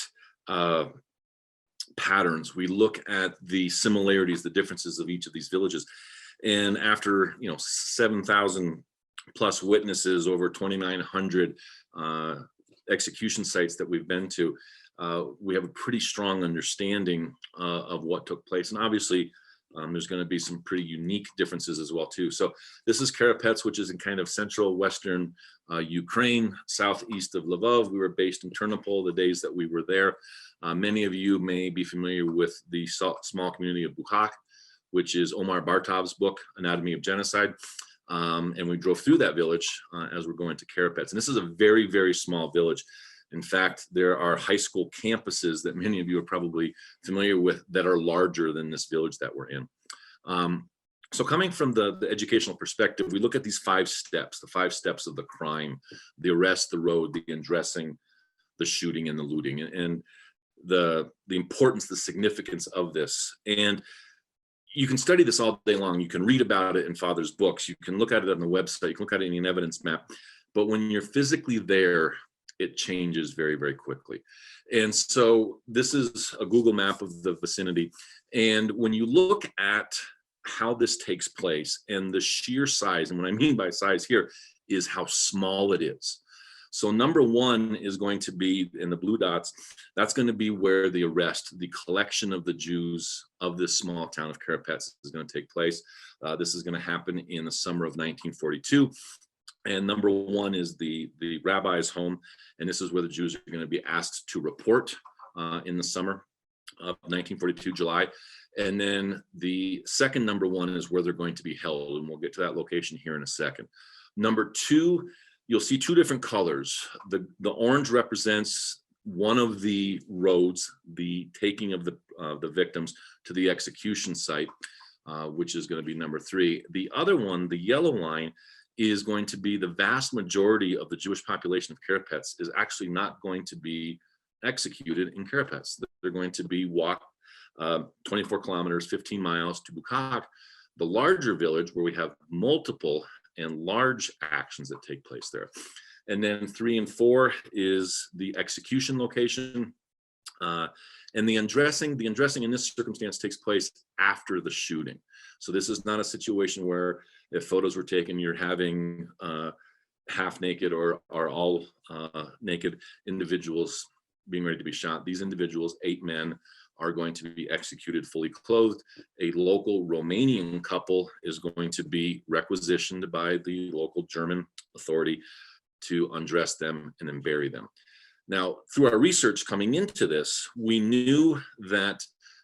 patterns. We look at the similarities, the differences of each of these villages. And after 7,000 plus witnesses, over 2,900 execution sites that we've been to, we have a pretty strong understanding of what took place. And obviously, there's going to be some pretty unique differences as well too. So this is Karapets, which is in kind of central western Ukraine, southeast of Lvov. We were based in Ternopil the days that we were there. Many of you may be familiar with the small community of Buchach, which is Omar Bartov's book, Anatomy of Genocide. And we drove through that village as we're going to Karapets. And this is a very, very small village. In fact, there are high school campuses that many of you are probably familiar with that are larger than this village that we're in. So coming from the educational perspective, we look at these 5 steps, the 5 steps of the crime: the arrest, the road, the undressing, the shooting, and the looting, and the importance, the significance of this. And you can study this all day long. You can read about it in Father's books. You can look at it on the website. You can look at it in an evidence map. But when you're physically there, it changes very, very quickly. And so this is a Google map of the vicinity. And when you look at how this takes place and the sheer size, and what I mean by size here is how small it is. So number 1 is going to be in the blue dots. That's going to be where the arrest, the collection of the Jews of this small town of Karapets is going to take place. This is going to happen in the summer of 1942. And number 1 is the rabbi's home. And this is where the Jews are going to be asked to report in the summer of 1942, July. And then the second number 1 is where they're going to be held. And we'll get to that location here in a second. Number 2, you'll see 2 different colors. The orange represents one of the roads, the taking of the victims to the execution site, which is going to be number 3. The other one, the yellow line, is going to be the vast majority of the Jewish population of Karapets is actually not going to be executed in Karapets. They're going to be walked 24 kilometers, 15 miles to Buchach, the larger village where we have multiple and large actions that take place there. And then 3 and 4 is the execution location. And the undressing in this circumstance takes place after the shooting. So this is not a situation where if photos were taken, you're having half naked or all naked individuals being ready to be shot. These individuals, 8 men, are going to be executed fully clothed. A local Romanian couple is going to be requisitioned by the local German authority to undress them and then bury them. Now, through our research coming into this, we knew that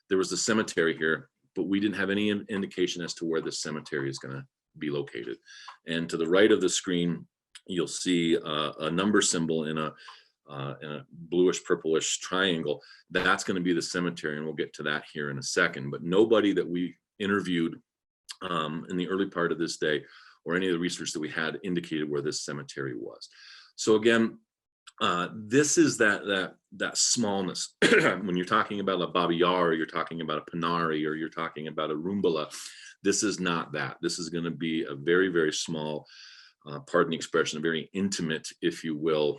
there was a cemetery here, but we didn't have any indication as to where this cemetery is going to be located. And to the right of the screen, you'll see a number symbol in a bluish purplish triangle. That's going to be the cemetery, and we'll get to that here in a second. But nobody that we interviewed in the early part of this day or any of the research that we had indicated where this cemetery was. So again, this is that smallness. When you're talking about a Babi Yar, or you're talking about a Panari, or you're talking about a Rumbala, this is not that. This is going to be a very, very small, pardon the expression, a very intimate, if you will,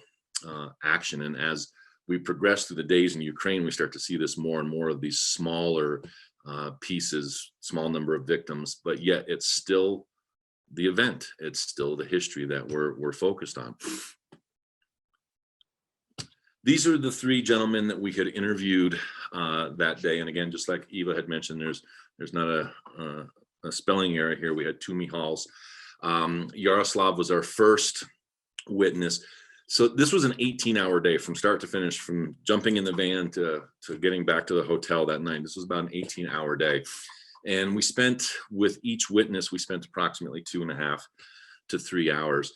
action. And as we progress through the days in Ukraine, we start to see this more and more of these smaller pieces, small number of victims, but yet it's still the event. It's still the history that we're focused on. These are the 3 gentlemen that we had interviewed that day. And again, just like Ewa had mentioned, there's there's not a spelling error here. We had two Mihals. Yaroslav was our first witness. So this was an 18-hour day from start to finish, from jumping in the van to getting back to the hotel that night. This was about an 18-hour day. And we spent, with each witness, we spent approximately 2.5 to 3 hours.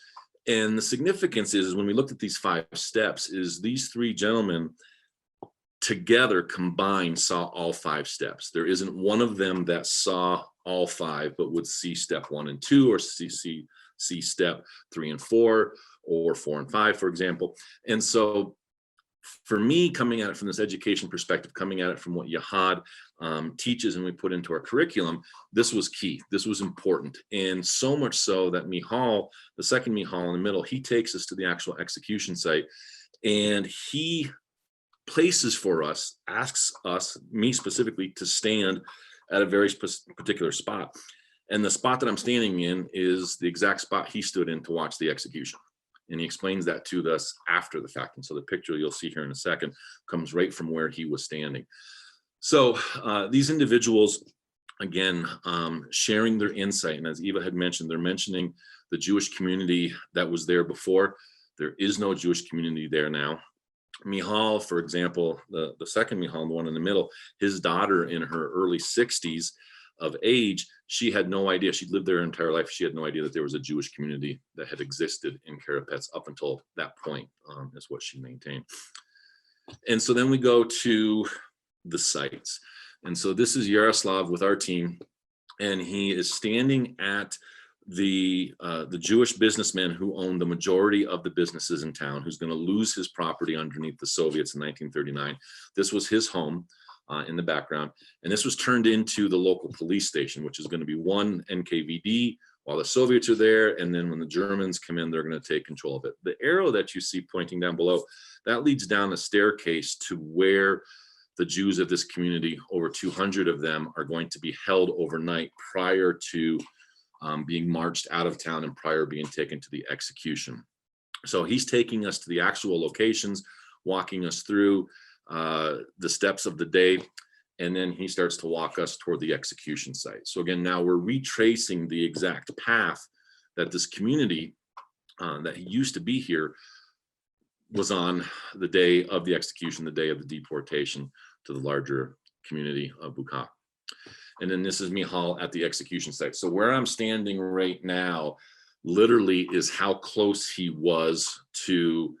And the significance is when we looked at these 5 steps, is these 3 gentlemen together combined saw all 5 steps. There isn't one of them that saw all 5, but would see step 1 and 2, or see step 3 and 4, or 4 and 5, for example. And so for me, coming at it from this education perspective, coming at it from what Yahad teaches and we put into our curriculum, this was key. This was important. And so much so that Mihal, the second Mihal in the middle, he takes us to the actual execution site, and he places for us, asks us, me specifically, to stand at a very particular spot. And the spot that I'm standing in is the exact spot he stood in to watch the execution. And he explains that to us after the fact. And so the picture you'll see here in a second comes right from where he was standing. So these individuals, again, sharing their insight. And as Ewa had mentioned, they're mentioning the Jewish community that was there before. There is no Jewish community there now. Mihal, for example, the second Mihal, the one in the middle, his daughter in her early 60s of age, she had no idea. She'd lived there her entire life. She had no idea that there was a Jewish community that had existed in Karapets up until that point, is what she maintained. And so then we go to the sites. And so this is Yaroslav with our team, and he is standing at the Jewish businessman who owned the majority of the businesses in town, who's going to lose his property underneath the Soviets in 1939. This was his home in the background, and this was turned into the local police station, which is going to be one NKVD while the Soviets are there, and then when the Germans come in, they're going to take control of it. The arrow that you see pointing down below, that leads down a staircase to where the Jews of this community, over 200 of them, are going to be held overnight prior to being marched out of town and prior being taken to the execution. So he's taking us to the actual locations, walking us through the steps of the day, and then he starts to walk us toward the execution site. So again, now we're retracing the exact path that this community that used to be here was on the day of the execution, the day of the deportation to the larger community of Bucha. And then this is Mihal at the execution site. So where I'm standing right now literally is how close he was to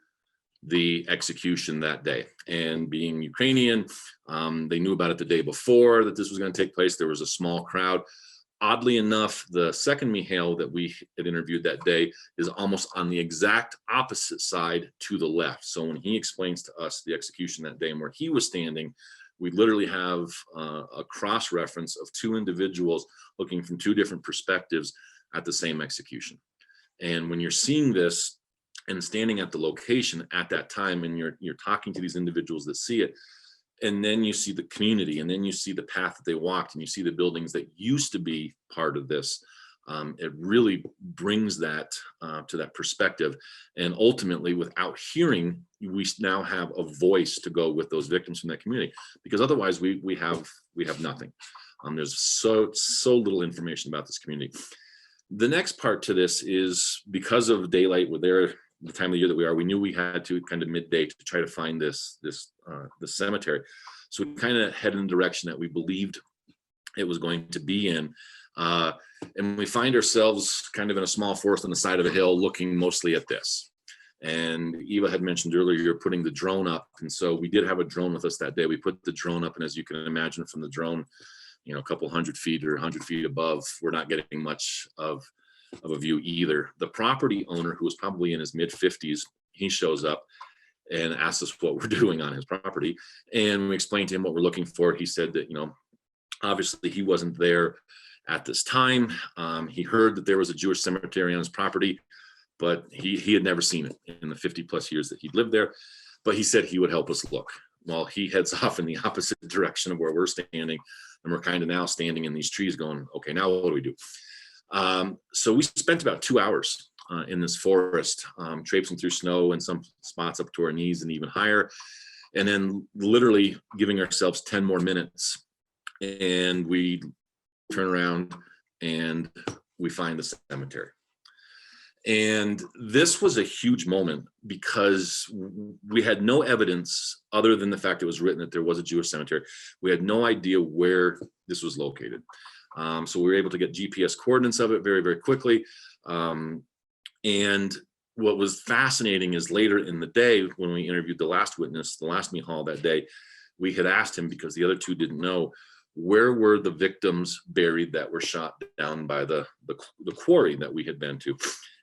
the execution that day. And being Ukrainian, they knew about it the day before that this was going to take place. There was a small crowd. Oddly enough, the second Mihail that we had interviewed that day is almost on the exact opposite side to the left. So when he explains to us the execution that day and where he was standing, we literally have a cross-reference of 2 individuals looking from 2 different perspectives at the same execution. And when you're seeing this and standing at the location at that time, and you're talking to these individuals that see it, and then you see the community, and then you see the path that they walked, and you see the buildings that used to be part of this, it really brings that to that perspective. And ultimately, without hearing, we now have a voice to go with those victims from that community, because otherwise we have nothing. There's so little information about this community. The next part to this is, because of daylight, we're there the time of the year that we are, we knew we had to kind of midday to try to find this cemetery. So we kind of head in the direction that we believed it was going to be in. And we find ourselves kind of in a small forest on the side of a hill looking mostly at this. And Ewa had mentioned earlier, you're putting the drone up. And so we did have a drone with us that day. We put the drone up, and as you can imagine from the drone, you know, a couple 100 feet or 100 feet above, we're not getting much of a view either. The property owner, who was probably in his mid-50s, he shows up and asks us what we're doing on his property. And we explained to him what we're looking for. He said that, you know, obviously he wasn't there at this time. He heard that there was a Jewish cemetery on his property, but he had never seen it in the 50 plus years that he'd lived there. But he said he would help us look. Well, he heads off in the opposite direction of where we're standing, and we're kind of now standing in these trees going, okay, now what do we do? So we spent about 2 hours in this forest, traipsing through snow, and some spots up to our knees and even higher, and then literally giving ourselves 10 more minutes. And we turn around, and we find the cemetery. And this was a huge moment because we had no evidence other than the fact it was written that there was a Jewish cemetery. We had no idea where this was located. So we were able to get GPS coordinates of it very, very quickly. And what was fascinating is later in the day, when we interviewed the last witness, the last Mihal that day, we had asked him, because the other two didn't know, where were the victims buried that were shot down by the quarry that we had been to?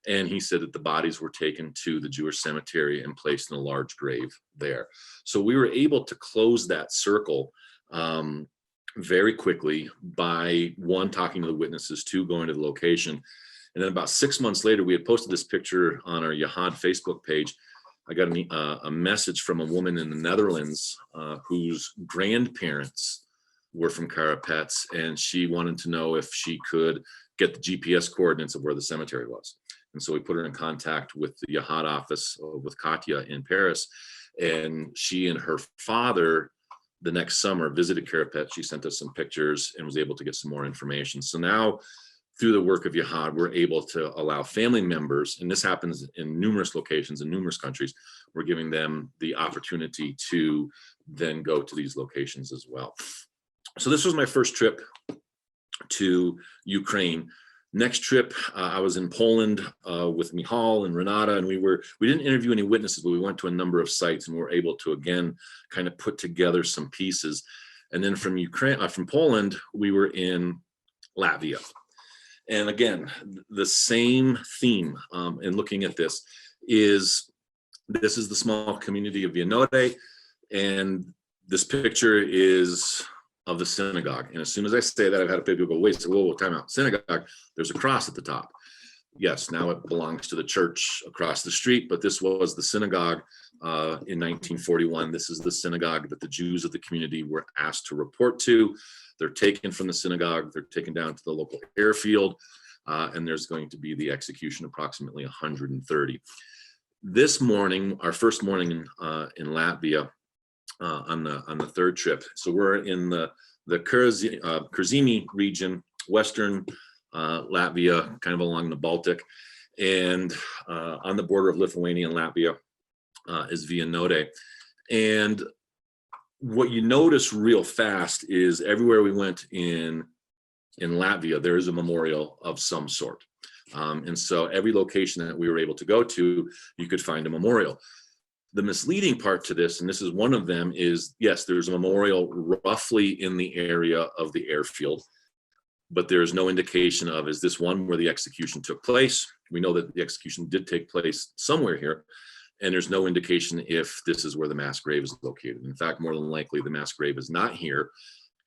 And he said that the bodies were taken to the Jewish cemetery and placed in a large grave there. So we were able to close that circle very quickly by, one, talking to the witnesses, two, going to the location. And then about 6 months later, we had posted this picture on our Yahad Facebook page. I got a message from a woman in the Netherlands whose grandparents were from Karapets, and she wanted to know if she could get the GPS coordinates of where the cemetery was. And so we put her in contact with the Yahad office with Katya in Paris, and she and her father the next summer visited Karapets. She sent us some pictures and was able to get some more information. So now, through the work of Yahad, we're able to allow family members, and this happens in numerous locations in numerous countries, we're giving them the opportunity to then go to these locations as well. So this was my first trip to Ukraine. Next trip, I was in Poland with Michal and Renata, and we didn't interview any witnesses, but we went to a number of sites and were able to, again, kind of put together some pieces. And then from Poland, we were in Latvia. And again, the same theme in looking at this is the small community of Viennote, and this picture is of the synagogue. And as soon as I say that, I've had people go, wait, so whoa, time out. Synagogue, there's a cross at the top. Yes, now it belongs to the church across the street, but this was the synagogue in 1941. This is the synagogue that the Jews of the community were asked to report to. They're taken from the synagogue, they're taken down to the local airfield, and there's going to be the execution, approximately 130. This morning, our first morning in Latvia, on the third trip. So we're in the Kurzeme region, western Latvia, kind of along the Baltic, and on the border of Lithuania and Latvia is Viennote. And what you notice real fast is everywhere we went in Latvia, there is a memorial of some sort. And so every location that we were able to go to, you could find a memorial. The misleading part to this, and this is one of them, is yes, there's a memorial roughly in the area of the airfield, but there's no indication of, is this one where the execution took place? We know that the execution did take place somewhere here, and there's no indication if this is where the mass grave is located. In fact, more than likely, the mass grave is not here,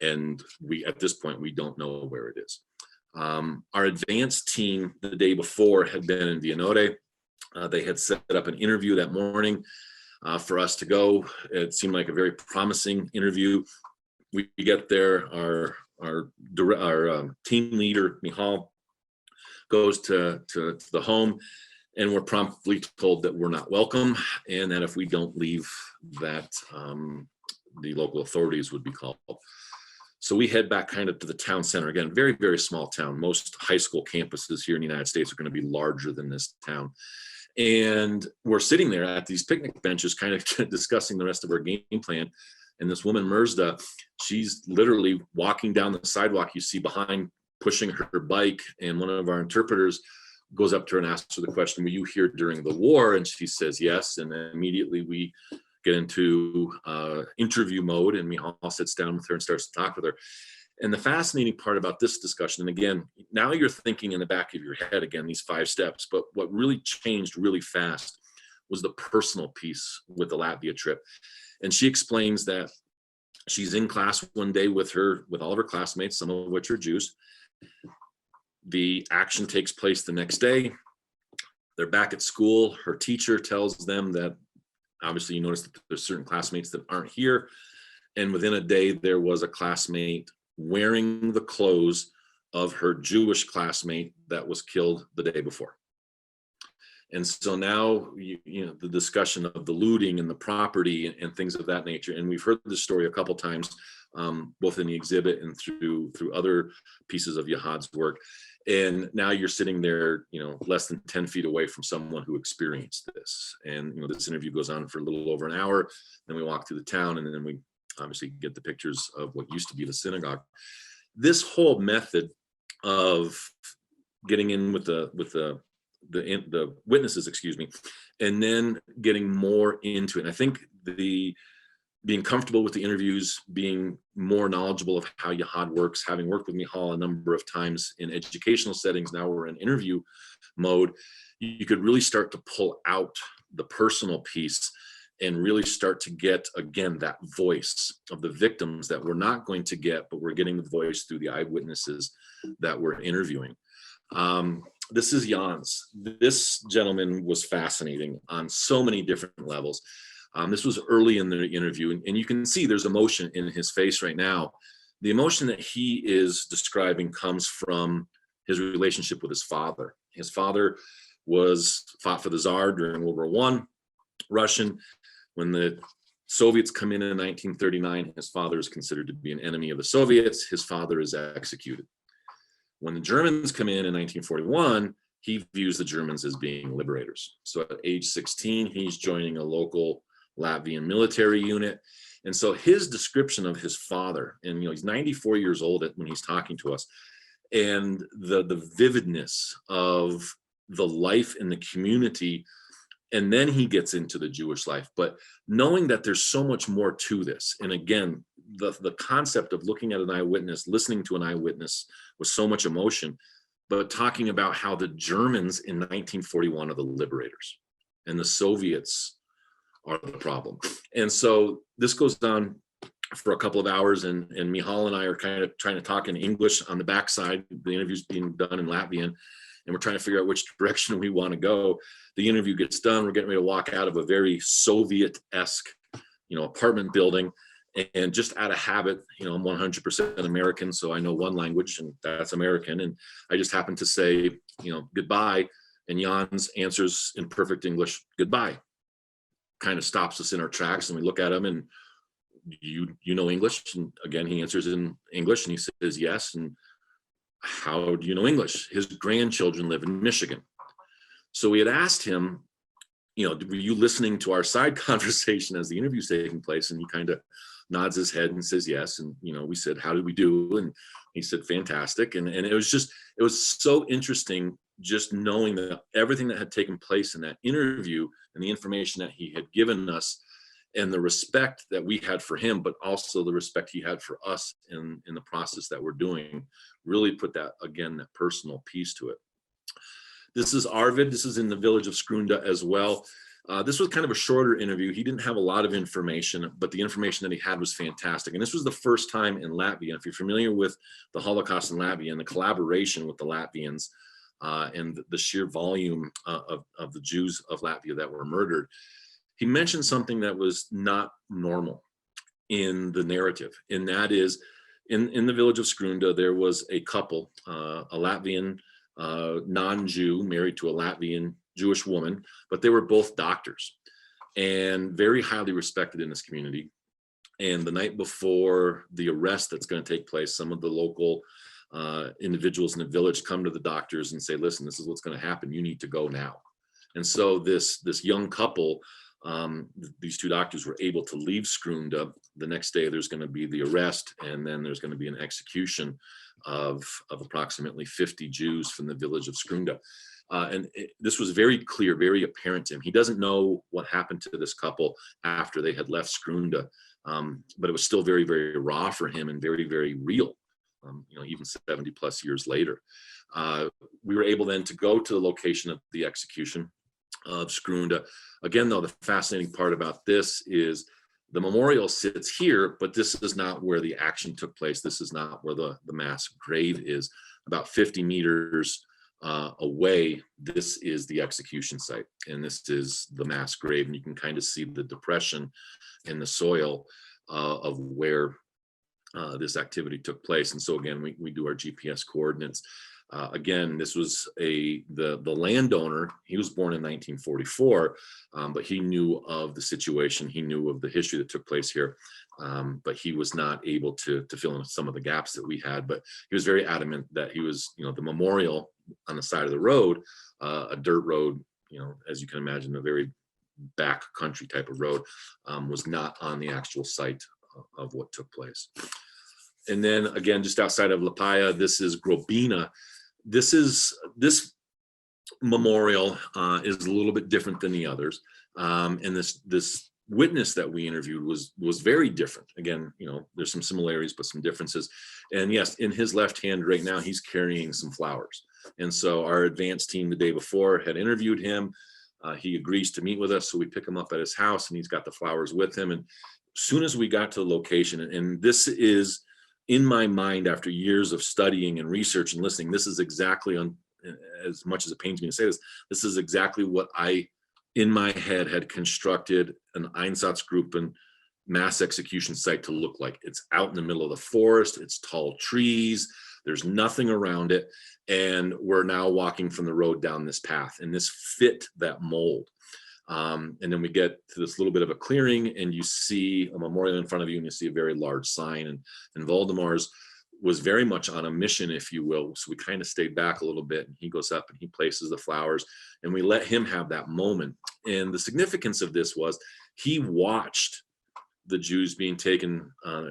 and at this point, we don't know where it is. Our advanced team the day before had been in Viennote. They had set up an interview that morning for us to go. It seemed like a very promising interview. We get there, our team leader, Michal, goes to the home, and we're promptly told that we're not welcome, and that if we don't leave, that the local authorities would be called. So we head back kind of to the town center. Again, very, very small town. Most high school campuses here in the United States are going to be larger than this town. And we're sitting there at these picnic benches, kind of discussing the rest of our game plan. And this woman, Merzda, she's literally walking down the sidewalk you see behind, pushing her bike. And one of our interpreters goes up to her and asks her the question, were you here during the war? And she says, yes. And then immediately we get into interview mode, and Michal sits down with her and starts to talk with her. And the fascinating part about this discussion, and again, now you're thinking in the back of your head, again, these 5 steps, but what really changed really fast was the personal piece with the Latvia trip. And she explains that she's in class one day with all of her classmates, some of which are Jews. The action takes place the next day. They're back at school. Her teacher tells them that, obviously you notice that there's certain classmates that aren't here. And within a day, there was a classmate wearing the clothes of her Jewish classmate that was killed the day before. And so now, you know, the discussion of the looting and the property and things of that nature. And we've heard this story a couple times both in the exhibit and through other pieces of Yahad's work. And now you're sitting there, less than 10 feet away from someone who experienced this. And, this interview goes on for a little over an hour. Then we walk through the town, and then we obviously get the pictures of what used to be the synagogue. This whole method of getting in with the witnesses, and then getting more into it. And I think being comfortable with the interviews, being more knowledgeable of how Yahad works, having worked with Michal a number of times in educational settings, now we're in interview mode, you could really start to pull out the personal piece and really start to get, again, that voice of the victims that we're not going to get, but we're getting the voice through the eyewitnesses that we're interviewing. This is Jan's. This gentleman was fascinating on so many different levels. This was early in the interview, and you can see there's emotion in his face right now. The emotion that he is describing comes from his relationship with his father. His father fought for the Tsar during World War I, Russian. When the Soviets come in 1939, his father is considered to be an enemy of the Soviets. His father is executed. When the Germans come in 1941, he views the Germans as being liberators. So at age 16, he's joining a local Latvian military unit. And so his description of his father, and he's 94 years old when he's talking to us, and the vividness of the life in the community, and then he gets into the Jewish life. But knowing that there's so much more to this, and again, the concept of looking at an eyewitness, listening to an eyewitness with so much emotion, but talking about how the Germans in 1941 are the liberators and the Soviets are the problem. And so this goes on for a couple of hours, and Michal and I are kind of trying to talk in English on the backside. The interview's being done in Latvian, and we're trying to figure out which direction we want to go. The interview gets done. We're getting ready to walk out of a very Soviet-esque, apartment building. And just out of habit, I'm 100% American, so I know one language, and that's American. And I just happened to say, goodbye. And Jan's answers in perfect English, goodbye. Kind of stops us in our tracks, and we look at him, and you know English? And again, he answers in English, and he says yes. And how do you know English? His grandchildren live in Michigan. So we had asked him, were you listening to our side conversation as the interview's taking place? And he kind of nods his head and says yes. And we said, how did we do? And he said, fantastic. And it was so interesting just knowing that everything that had taken place in that interview and the information that he had given us and the respect that we had for him, but also the respect he had for us in the process that we're doing, really put that personal piece to it. This is Arvid. This is in the village of Skrunda as well. This was kind of a shorter interview. He didn't have a lot of information, but the information that he had was fantastic. And this was the first time in Latvia. If you're familiar with the Holocaust in Latvia and the collaboration with the Latvians and the sheer volume of the Jews of Latvia that were murdered, he mentioned something that was not normal in the narrative. And that is, in the village of Skrunda, there was a couple, a Latvian non-Jew married to a Latvian Jewish woman, but they were both doctors and very highly respected in this community. And the night before the arrest that's going to take place, some of the local individuals in the village come to the doctors and say, listen, this is what's going to happen. You need to go now. And so this young couple, these two doctors were able to leave Skrunda. The next day there's going to be the arrest, and then there's going to be an execution of approximately 50 Jews from the village of Skrunda. This was very clear, very apparent to him. He doesn't know what happened to this couple after they had left Skrunda, but it was still very, very raw for him and very, very real, even 70 plus years later. We were able then to go to the location of the execution of Skrunda. Again, though, the fascinating part about this is the memorial sits here, but this is not where the action took place. This is not where the mass grave is. About 50 meters away, this is the execution site, and this is the mass grave. And you can kind of see the depression in the soil of where this activity took place. And so again, we do our GPS coordinates. Again, this was the landowner. He was born in 1944, but he knew of the situation. He knew of the history that took place here, but he was not able to fill in some of the gaps that we had. But he was very adamant that he was, the memorial on the side of the road, a dirt road, as you can imagine, a very back country type of road, was not on the actual site of what took place. And then again, just outside of Liepāja, this is Grobina. This memorial is a little bit different than the others, and this witness that we interviewed was very different. Again, there's some similarities but some differences. And yes, in his left hand right now, he's carrying some flowers. And so our advance team the day before had interviewed him. He agrees to meet with us, so we pick him up at his house, and he's got the flowers with him. And as soon as we got to the location, and this is, in my mind, after years of studying and research and listening, this is exactly, as much as it pains me to say this is exactly what I, in my head, had constructed an Einsatzgruppen mass execution site to look like. It's out in the middle of the forest, it's tall trees, there's nothing around it, and we're now walking from the road down this path, and this fit that mold. And then we get to this little bit of a clearing, and you see a memorial in front of you, and you see a very large sign. And Valdemar's was very much on a mission, if you will. So we kind of stayed back a little bit, and he goes up and he places the flowers, and we let him have that moment. And the significance of this was he watched the Jews being taken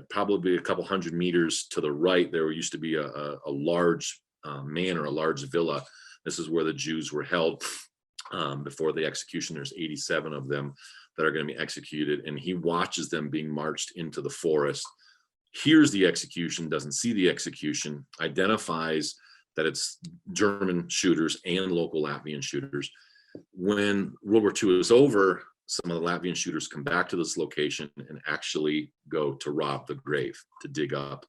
probably a couple hundred meters to the right. There used to be a large manor, a large villa. This is where the Jews were held. Before the execution. There's 87 of them that are going to be executed, and he watches them being marched into the forest, hears the execution, doesn't see the execution, identifies that it's German shooters and local Latvian shooters. When World War II is over, some of the Latvian shooters come back to this location and actually go to rob the grave, to dig up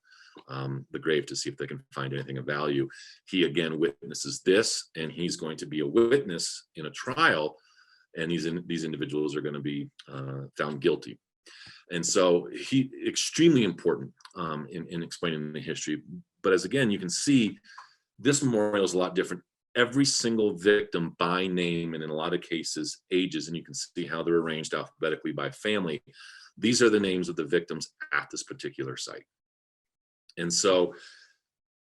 the grave to see if they can find anything of value. He again witnesses this, and he's going to be a witness in a trial, and these individuals are going to be found guilty. And so he extremely important in explaining the history. But as again, you can see, this memorial is a lot different. Every single victim by name, and in a lot of cases ages, and you can see how they're arranged alphabetically by family. These are the names of the victims at this particular site. And so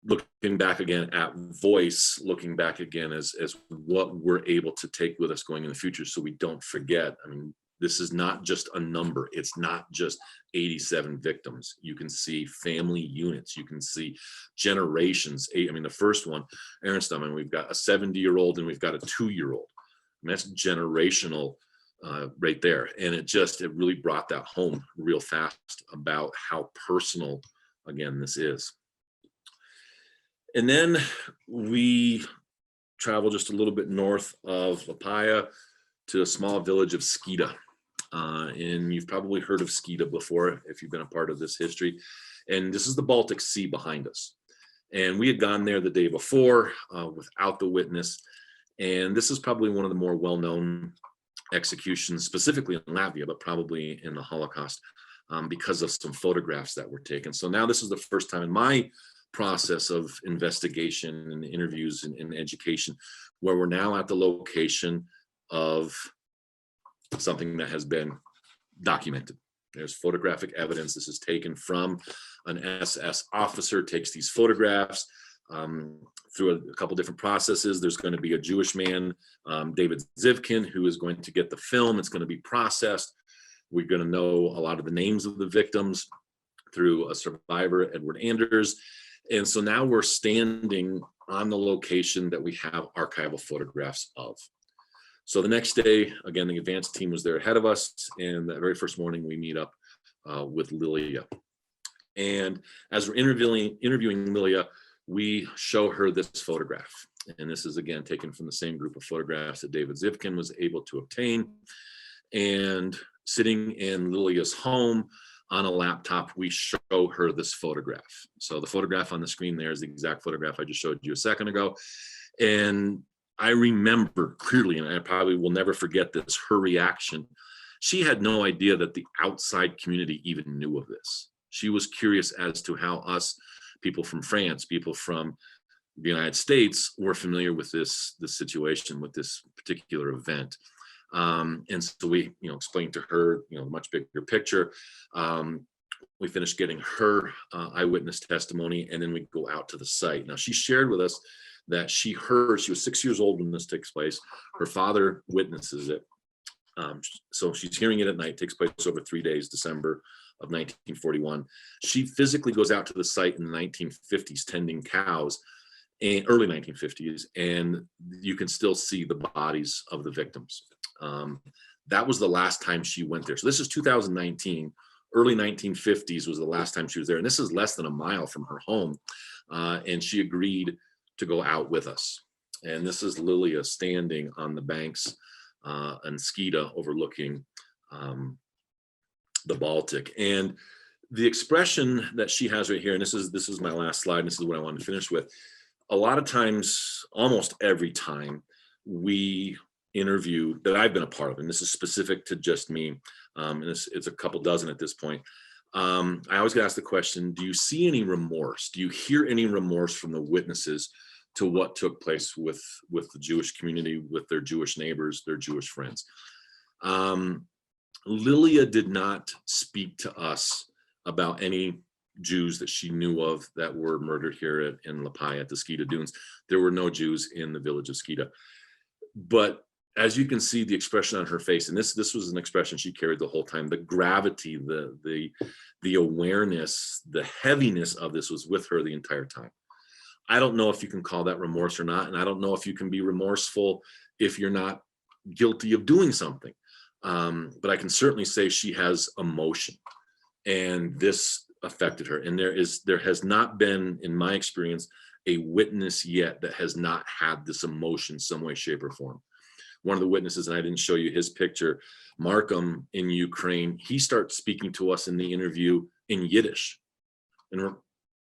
looking back again at voice, looking back again as what we're able to take with us going in the future, so we don't forget. I mean, this is not just a number. It's not just 87 victims. You can see family units. You can see generations. I mean, the first one, Aaron, we've got a 70-year-old and we've got a 2-year-old. I mean, that's generational right there. And it really brought that home real fast about how personal, again, this is. And then we travel just a little bit north of Liepāja to a small village of Skida. And you've probably heard of Skida before if you've been a part of this history. And this is the Baltic Sea behind us. And we had gone there the day before without the witness. And this is probably one of the more well-known executions, specifically in Latvia, but probably in the Holocaust, because of some photographs that were taken. So now this is the first time in my process of investigation and interviews and education where we're now at the location of something that has been documented. There's photographic evidence. This is taken from an SS officer, takes these photographs through a couple different processes. There's going to be a Jewish man, David Zivkin, who is going to get the film. It's going to be processed. We're going to know a lot of the names of the victims through a survivor, Edward Anders. And so now we're standing on the location that we have archival photographs of. So the next day, again, the advance team was there ahead of us. And that very first morning, we meet up with Lilia. And as we're interviewing Lilia, we show her this photograph. And this is, again, taken from the same group of photographs that David Zivkin was able to obtain. And sitting in Lilia's home on a laptop, we show her this photograph. So the photograph on the screen there is the exact photograph I just showed you a second ago. And I remember clearly, and I probably will never forget this, her reaction. She had no idea that the outside community even knew of this. She was curious as to how us, people from France, people from the United States were familiar with this situation, with this particular event. And so we, explained to her, the much bigger picture. We finished getting her eyewitness testimony, and then we go out to the site. Now, she shared with us that she was 6 years old when this takes place. Her father witnesses it. So she's hearing it at night. It takes place over 3 days, December of 1941. She physically goes out to the site in the 1950s, tending cows, and early 1950s, and you can still see the bodies of the victims. That was the last time she went there. So this is 2019. Early 1950s was the last time she was there, and this is less than a mile from her home. And she agreed to go out with us. And this is Lilia standing on the banks and Skida overlooking the Baltic. And the expression that she has right here, and this is my last slide, and this is what I wanted to finish with. A lot of times, almost every time, we interview that I've been a part of, and this is specific to just me, and it's a couple dozen at this point. I always get asked the question, do you see any remorse? Do you hear any remorse from the witnesses to what took place with the Jewish community, with their Jewish neighbors, their Jewish friends? Lilia did not speak to us about any Jews that she knew of that were murdered here in Liepāja at the Skida Dunes. There were no Jews in the village of Skida. But as you can see, the expression on her face, and this was an expression she carried the whole time, the gravity, the awareness, the heaviness of this was with her the entire time. I don't know if you can call that remorse or not, and I don't know if you can be remorseful if you're not guilty of doing something. But I can certainly say she has emotion, and this affected her. And there has not been, in my experience, a witness yet that has not had this emotion some way, shape, or form. One of the witnesses, and I didn't show you his picture, Markham in Ukraine, he starts speaking to us in the interview in Yiddish. And we're,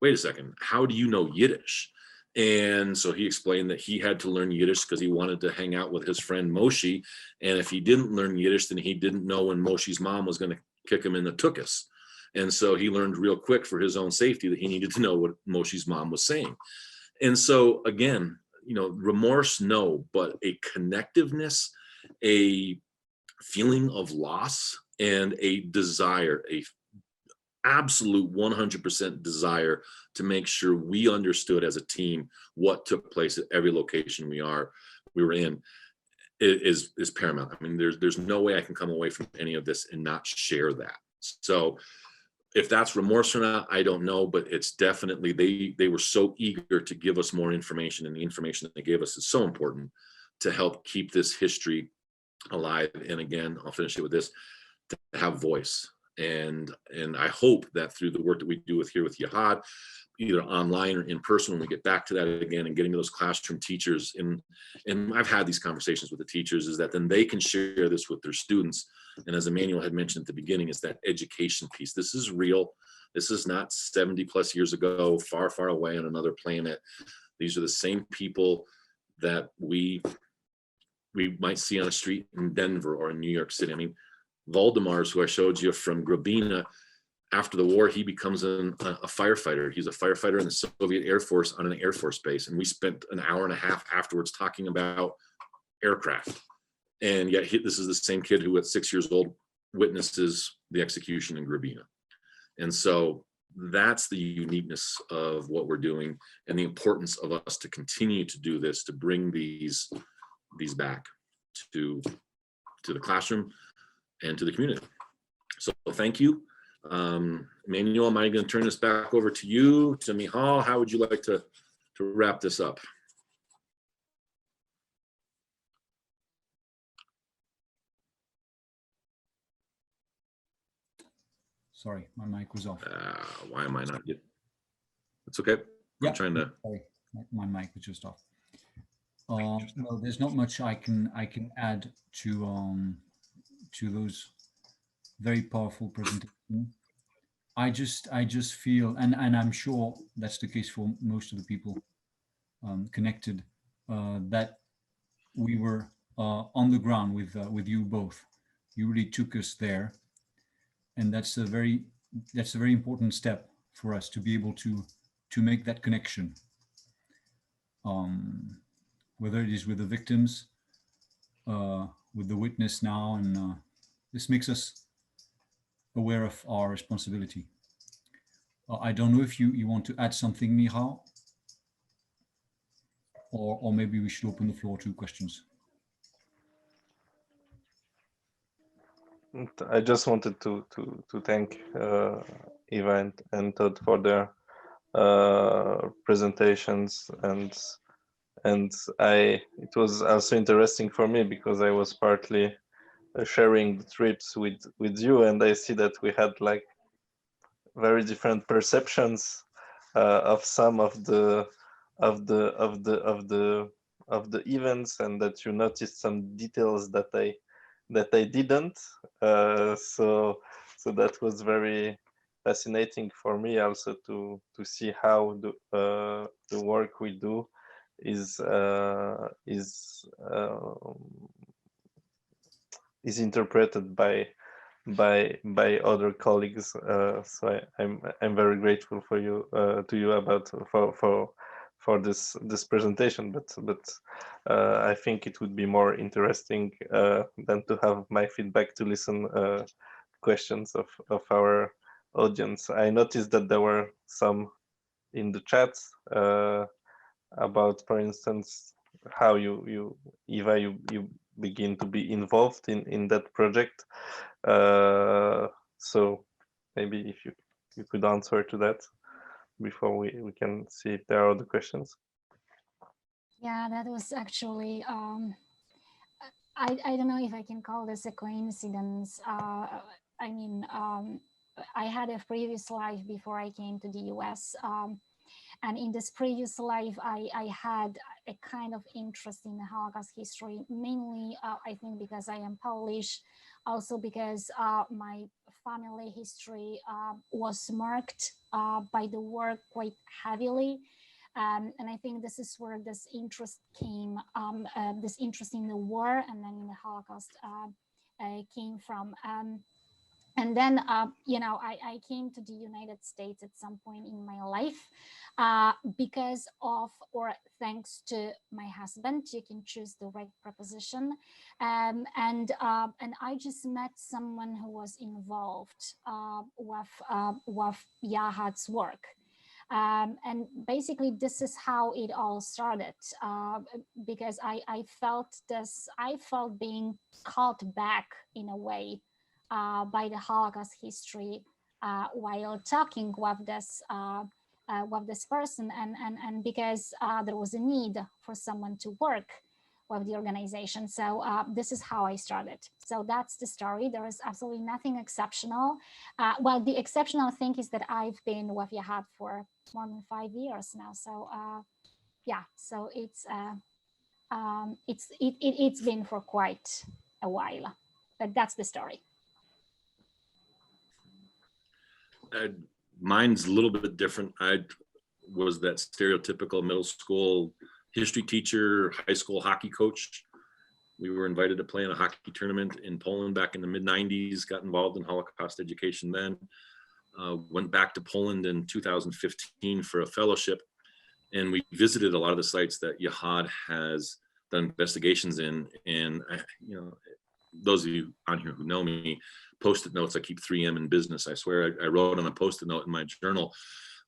wait a second, how do you know Yiddish? And so he explained that he had to learn Yiddish because he wanted to hang out with his friend Moshe. And if he didn't learn Yiddish, then he didn't know when Moshe's mom was going to kick him in the tuchus. And so he learned real quick for his own safety that he needed to know what Moshe's mom was saying. And so again, remorse, no, but a connectiveness, a feeling of loss, and a desire, a absolute 100% desire to make sure we understood as a team what took place at every location we were in is paramount. I mean, there's no way I can come away from any of this and not share that. So if that's remorse or not, I don't know, but it's definitely, they were so eager to give us more information, and the information that they gave us is so important to help keep this history alive. And again, I'll finish it with this, to have voice. And I hope that through the work that we do here with Yahad, either online or in person, when we get back to that again and getting to those classroom teachers, and I've had these conversations with the teachers, is that then they can share this with their students. And as Emmanuel had mentioned at the beginning, is that education piece. This is real. This is not 70 plus years ago, far, far away on another planet. These are the same people that we might see on a street in Denver or in New York City. I mean, Valdemar's, who I showed you from Grabina, after the war, he becomes a firefighter. He's a firefighter in the Soviet Air Force on an Air Force base. And we spent an hour and a half afterwards talking about aircraft. And yet this is the same kid who at 6 years old witnesses the execution in Grabina. And so that's the uniqueness of what we're doing, and the importance of us to continue to do this, to bring these back to the classroom and to the community. So thank you. Emmanuel, am I going to turn this back over to you, to Michal? How would you like to wrap this up? Sorry, my mic was off. Why am I not getting? It's okay. Yeah, I'm trying to. Sorry, my mic was just off. Well, there's not much I can add to those very powerful presentations. I just feel, and I'm sure that's the case for most of the people connected, that we were on the ground with you both. You really took us there, and that's a very important step for us to be able to make that connection. whether it is with the victims, with the witness now, and this makes us aware of our responsibility. I don't know if you want to add something, Michal, or maybe we should open the floor to questions. I just wanted to thank Ewa and Todd for their presentations, and it was also interesting for me because I was partly sharing the trips with you, and I see that we had like very different perceptions of some of the events, and that you noticed some details that I didn't. So that was very fascinating for me also to see how the work we do is interpreted by other colleagues. So I'm very grateful for you to you about for this presentation, but I think it would be more interesting than to have my feedback, to listen questions of our audience. I noticed that there were some in the chat about, for instance, how you Ewa, you begin to be involved in that project. So maybe if you could answer to that before we can see if there are other questions. Yeah, that was actually, I don't know if I can call this a coincidence. I mean, I had a previous life before I came to the US. And in this previous life, I had a kind of interest in the Holocaust history, mainly, I think, because I am Polish, also because my family history was marked by the war quite heavily. And I think this is where this interest came, this interest in the war and then in the Holocaust came from. And then, you know, I came to the United States at some point in my life because of, or thanks to my husband. You can choose the right preposition. And I just met someone who was involved with Yahad's work. And basically, this is how it all started, because I felt being called back in a way by the Holocaust history while talking with this person, and because there was a need for someone to work with the organization. So this is how I started. So that's the story. There is absolutely nothing exceptional. Well, the exceptional thing is that I've been with Yahad for more than 5 years now. So yeah, so it's been for quite a while, but that's the story. Mine's a little bit different. I was that stereotypical middle school history teacher, high school hockey coach. We were invited to play in a hockey tournament in Poland back in the mid-90s, got involved in Holocaust education then, went back to Poland in 2015 for a fellowship. And we visited a lot of the sites that Yahad has done investigations in. And, you know, those of you on here who know me, Post-it notes, I keep 3M in business. I swear I wrote on a Post-it note in my journal,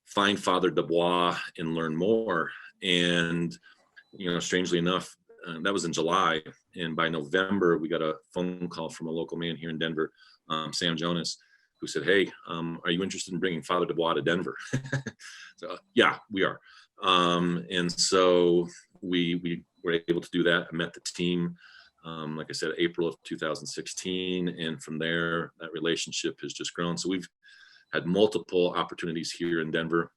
find Father Dubois and learn more. And, you know, strangely enough, that was in July. And by November, we got a phone call from a local man here in Denver, Sam Jonas, who said, hey, are you interested in bringing Father Dubois to Denver? So yeah, we are. And so we were able to do that. I met the team, like I said, April of 2016. And from there, that relationship has just grown. So we've had multiple opportunities here in Denver.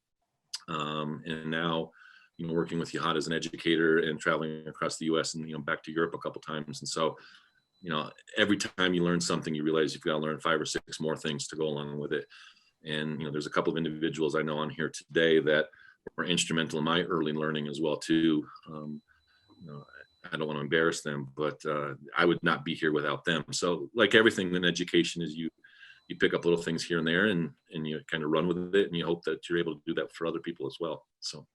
And now, you know, working with Yahad as an educator and traveling across the US and, you know, back to Europe a couple times. And so, you know, every time you learn something, you realize you've got to learn 5 or 6 more things to go along with it. And, you know, there's a couple of individuals I know on here today that were instrumental in my early learning as well, too. You know, I don't want to embarrass them, but I would not be here without them. So like everything in education is you pick up little things here and there and you kind of run with it, and you hope that you're able to do that for other people as well. So.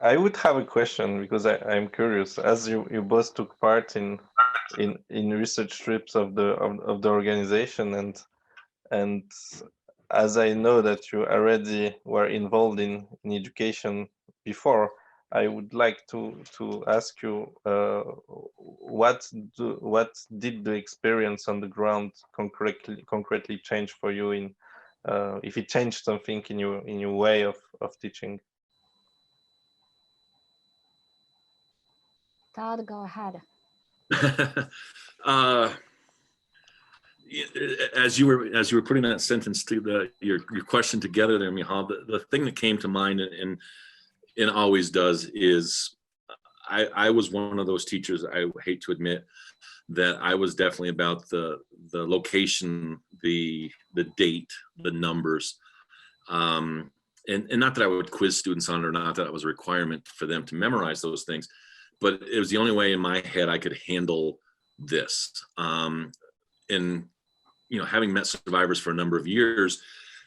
I would have a question because I'm curious. As you both took part in research trips of the organization, and as I know that you already were involved in education before, I would like to ask you what did the experience on the ground concretely change for you in if it changed something in your way of teaching. Todd, go ahead. As you were putting that sentence to your question together there, Michal, the thing that came to mind and always does is I was one of those teachers, I hate to admit, that I was definitely about the location, the date, the numbers. And not that I would quiz students on it, or not that it was a requirement for them to memorize those things, but it was the only way in my head I could handle this. And having met survivors for a number of years,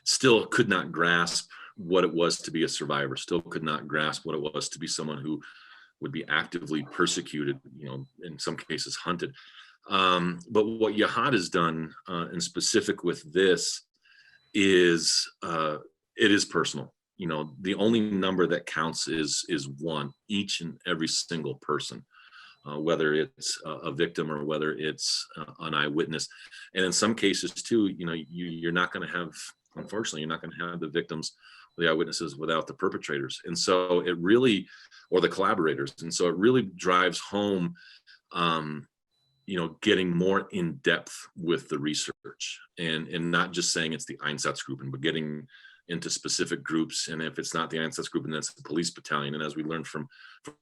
still could not grasp what it was to be a survivor, still could not grasp what it was to be someone who would be actively persecuted, in some cases hunted. But what Yahad has done in specific with this is it is personal. The only number that counts is one, each and every single person. Whether it's a victim or whether it's an eyewitness. And in some cases too, you're not going to have, unfortunately, you're not going to have the victims, the eyewitnesses without the perpetrators. And so it really, or the collaborators. And so it really drives home, getting more in depth with the research and not just saying it's the Einsatzgruppen, but getting into specific groups. And if it's not the Einsatzgruppen, then it's the police battalion. And as we learned from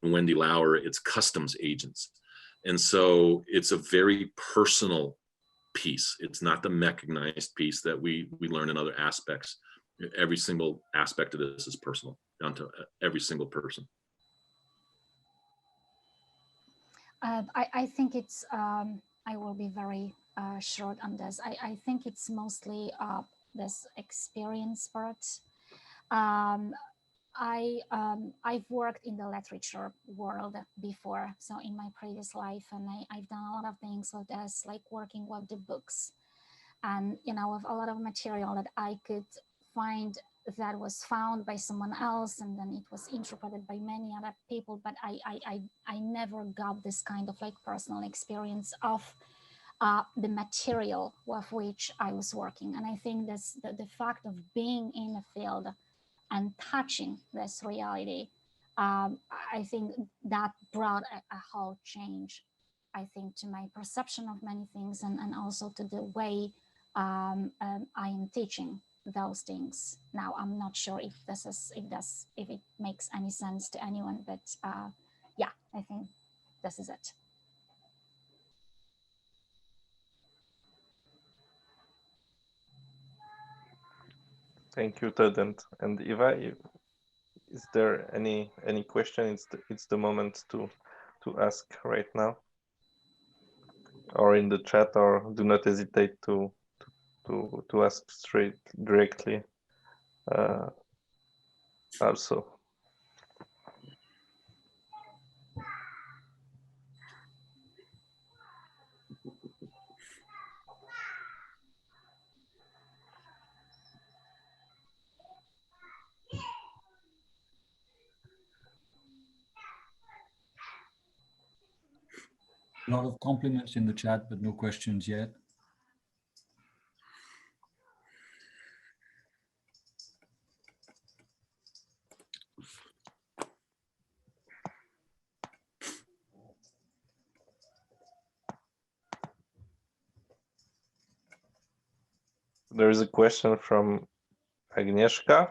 Wendy Lauer, it's customs agents. And so it's a very personal piece. It's not the mechanized piece that we learn in other aspects. Every single aspect of this is personal, down to every single person. I think it's, I will be very short on this. I think it's mostly this experience part. I've worked in the literature world before, so in my previous life, and I've done a lot of things with this, like working with the books, and with a lot of material that I could find that was found by someone else, and then it was interpreted by many other people. But I never got this kind of like personal experience of the material with which I was working. And I think that's the fact of being in the field and touching this reality, I think that brought a whole change, I think, to my perception of many things, and also to the way I am teaching those things. Now, I'm not sure if it makes any sense to anyone, but yeah, I think this is it. Thank you, Todd and Eva. Is there any question? It's the moment to ask right now, or in the chat, or do not hesitate to ask straight directly. Also. A lot of compliments in the chat, but no questions yet. There is a question from Agnieszka.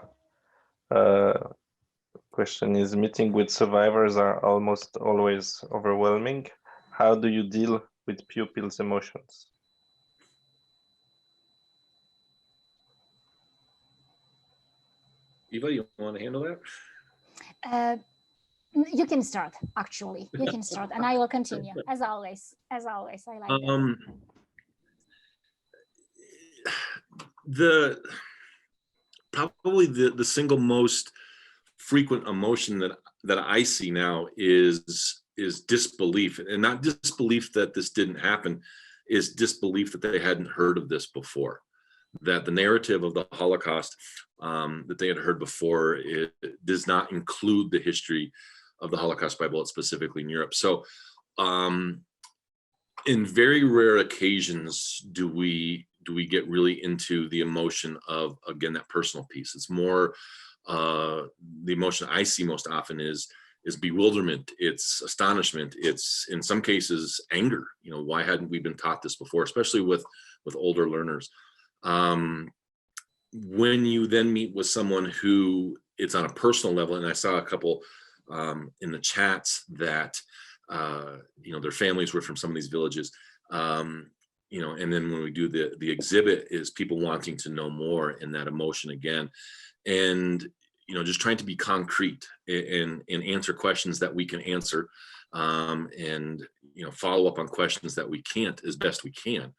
Question is, meeting with survivors are almost always overwhelming. How do you deal with pupils' emotions? Eva, you want to handle that? You can start, actually. You can start, and I will continue, as always. As always, I like probably the single most frequent emotion that that I see now is disbelief, and not disbelief that this didn't happen, is disbelief that they hadn't heard of this before, that the narrative of the Holocaust that they had heard before, it does not include the history of the Holocaust by bullet, specifically in Europe. So in very rare occasions do we get really into the emotion of, again, that personal piece. It's more the emotion I see most often is bewilderment, it's astonishment, it's in some cases anger. You know, why hadn't we been taught this before, especially with older learners. When you then meet with someone who it's on a personal level, and I saw a couple in the chats that you know, their families were from some of these villages, you know, and then when we do the exhibit, is people wanting to know more, in that emotion again, and you know, just trying to be concrete and answer questions that we can answer, and you know, follow up on questions that we can't as best we can,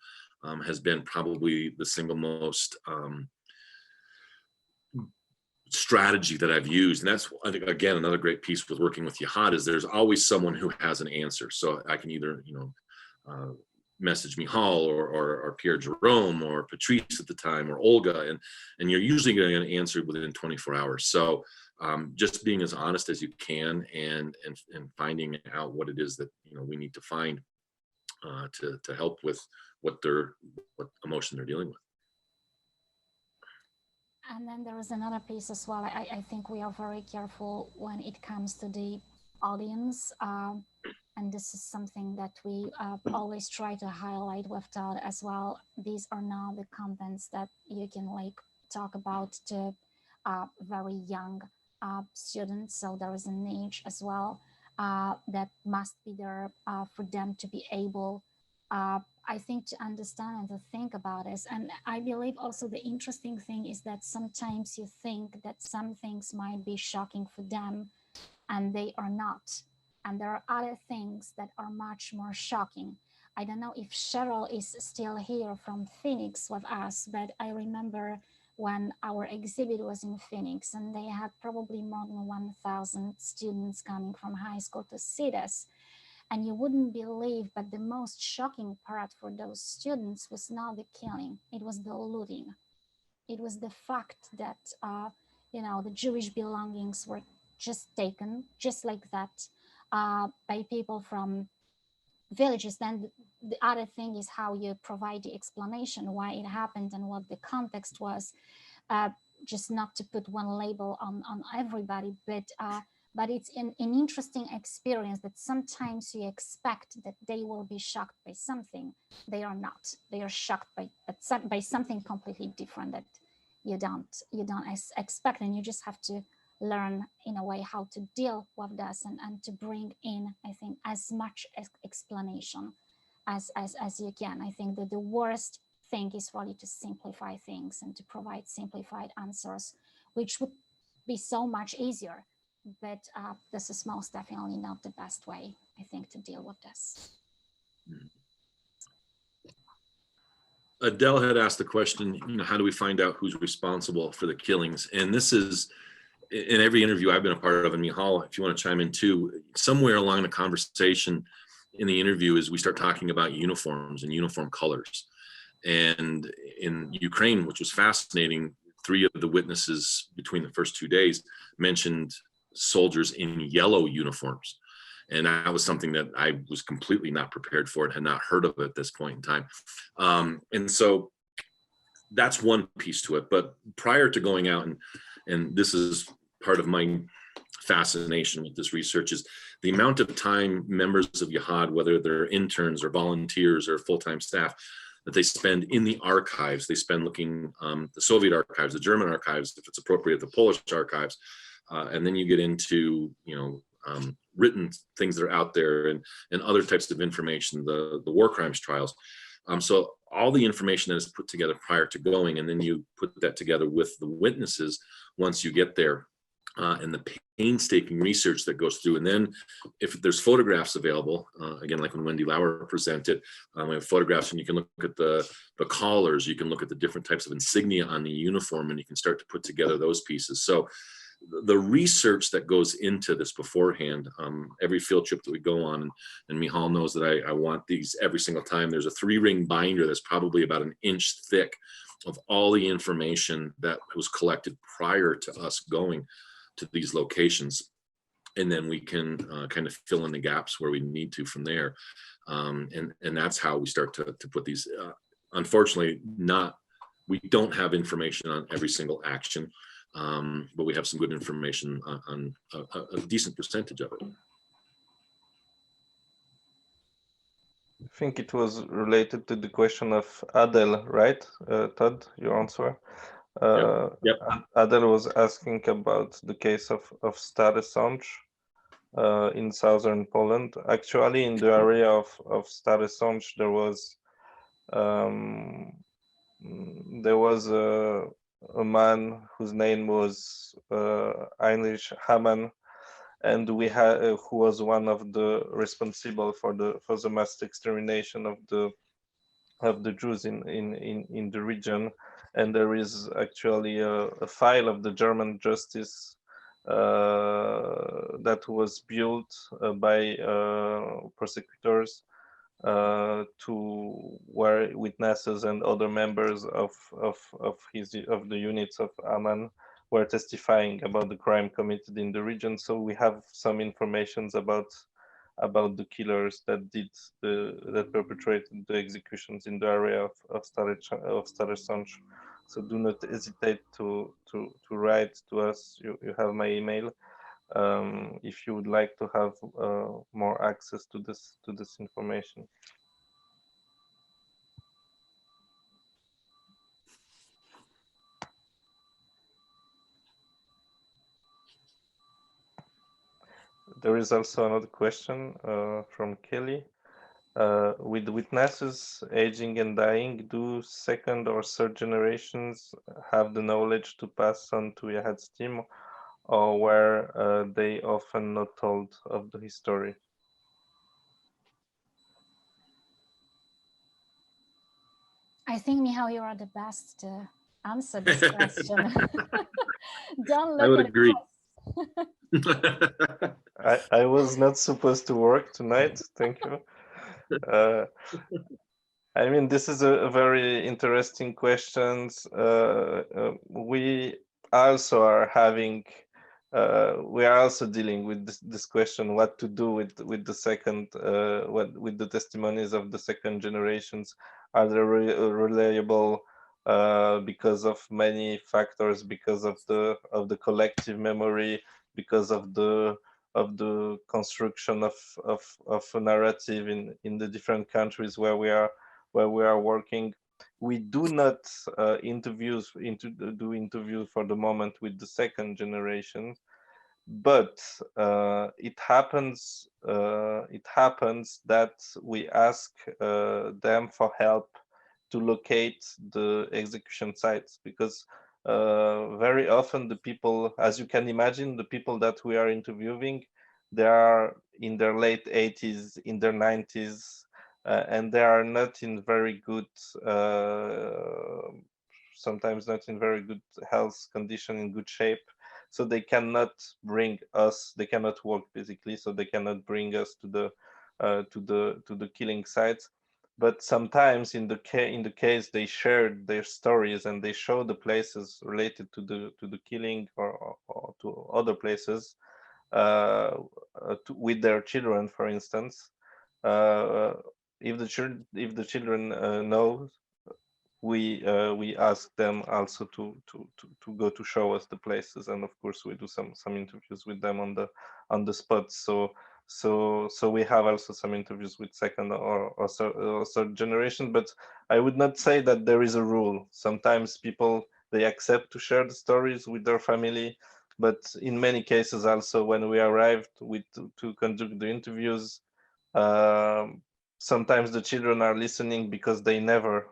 has been probably the single most strategy that I've used. And that's, I think, again, another great piece with working with Yahad is there's always someone who has an answer. So I can either, you know, message Michal or Pierre Jerome or Patrice at the time, or Olga, and you're usually going to answer within 24 hours. So just being as honest as you can and finding out what it is that, you know, we need to find to help with what emotion they're dealing with. And then there is another piece as well. I think we are very careful when it comes to the audience. And this is something that we always try to highlight with Todd as well. These are not the contents that you can like talk about to very young students. So there is an age as well that must be there for them to be able, I think, to understand and to think about this. And I believe also the interesting thing is that sometimes you think that some things might be shocking for them and they are not. And there are other things that are much more shocking. I don't know if Cheryl is still here from Phoenix with us, but I remember when our exhibit was in Phoenix and they had probably more than 1,000 students coming from high school to see this. And you wouldn't believe, but the most shocking part for those students was not the killing, it was the looting. It was the fact that, you know, the Jewish belongings were just taken, just like that, by people from villages. Then the other thing is how you provide the explanation why it happened and what the context was, just not to put one label on everybody, but it's an interesting experience that sometimes you expect that they will be shocked by something. They are not. They are shocked by something completely different that you don't expect, and you just have to learn in a way how to deal with this and to bring in, I think, as much explanation as you can. I think that the worst thing is really to simplify things and to provide simplified answers, which would be so much easier. But this is most definitely not the best way, I think, to deal with this. Adele had asked the question, you know, how do we find out who's responsible for the killings? And this is, in every interview I've been a part of, and Michal, if you want to chime in too, somewhere along the conversation in the interview is we start talking about uniforms and uniform colors. And in Ukraine, which was fascinating, 3 of the witnesses between the first 2 days mentioned soldiers in yellow uniforms. And that was something that I was completely not prepared for and had not heard of at this point in time. And so that's one piece to it. But prior to going out, and this is part of my fascination with this research, is the amount of time members of Yahad, whether they're interns or volunteers or full-time staff, that they spend in the archives. They spend looking the Soviet archives, the German archives, if it's appropriate, the Polish archives. And then you get into, you know, written things that are out there and other types of information, the war crimes trials. So all the information that is put together prior to going, and then you put that together with the witnesses once you get there, and the painstaking research that goes through. And then if there's photographs available, again, like when Wendy Lauer presented, we have photographs, and you can look at the collars, you can look at the different types of insignia on the uniform, and you can start to put together those pieces. So the research that goes into this beforehand, every field trip that we go on, and Michal knows that I want these every single time. There's a 3-ring binder that's probably about an inch thick of all the information that was collected prior to us going to these locations. And then we can kind of fill in the gaps where we need to from there. And that's how we start to put these, unfortunately, we don't have information on every single action, but we have some good information on a decent percentage of it. I think it was related to the question of Adel, right? Todd, your answer. Yep. Adel was asking about the case of Stare Sącz in southern Poland. Actually, in the area of Stare Sącz, there was a man whose name was Heinrich Hamann, and we had who was one of the responsible for the mass extermination of the Jews in the region. And there is actually a file of the German justice that was built by prosecutors to where witnesses and other members of the units of Aman were testifying about the crime committed in the region. So we have some informations about the killers that perpetrated the executions in the area of Stare Sącz. So do not hesitate to write to us. You have my email if you would like to have more access to this information. There is also another question from Kelly. With witnesses aging and dying, do second or third generations have the knowledge to pass on to Yahad's team, or were they often not told of the history? I think, Michal, you are the best to answer this question. Don't look I would at agree. us. I was not supposed to work tonight. Thank you. I mean, this is a very interesting question. We also are having, we are also dealing with this question: what to do with the second, with the testimonies of the second generations? Are they reliable because of many factors? Because of the collective memory? Because of the construction of a narrative in the different countries where we are working. We do not do interviews for the moment with the second generation, but it happens that we ask them for help to locate the execution sites, because very often the people, as you can imagine, the people that we are interviewing, they are in their late 80s, in their 90s, and they are not in very good, sometimes not in very good health condition, in good shape. So they cannot bring us, they cannot work basically, so they cannot bring us to the killing sites. But sometimes in the case they shared their stories and they show the places related to the killing or to other places with their children, for instance. If the children know, we ask them also to go to show us the places, and of course we do some interviews with them on the spot. So we have also some interviews with second or third generation, but I would not say that there is a rule. Sometimes people, they accept to share the stories with their family, but in many cases also when we arrived to conduct the interviews, sometimes the children are listening because they never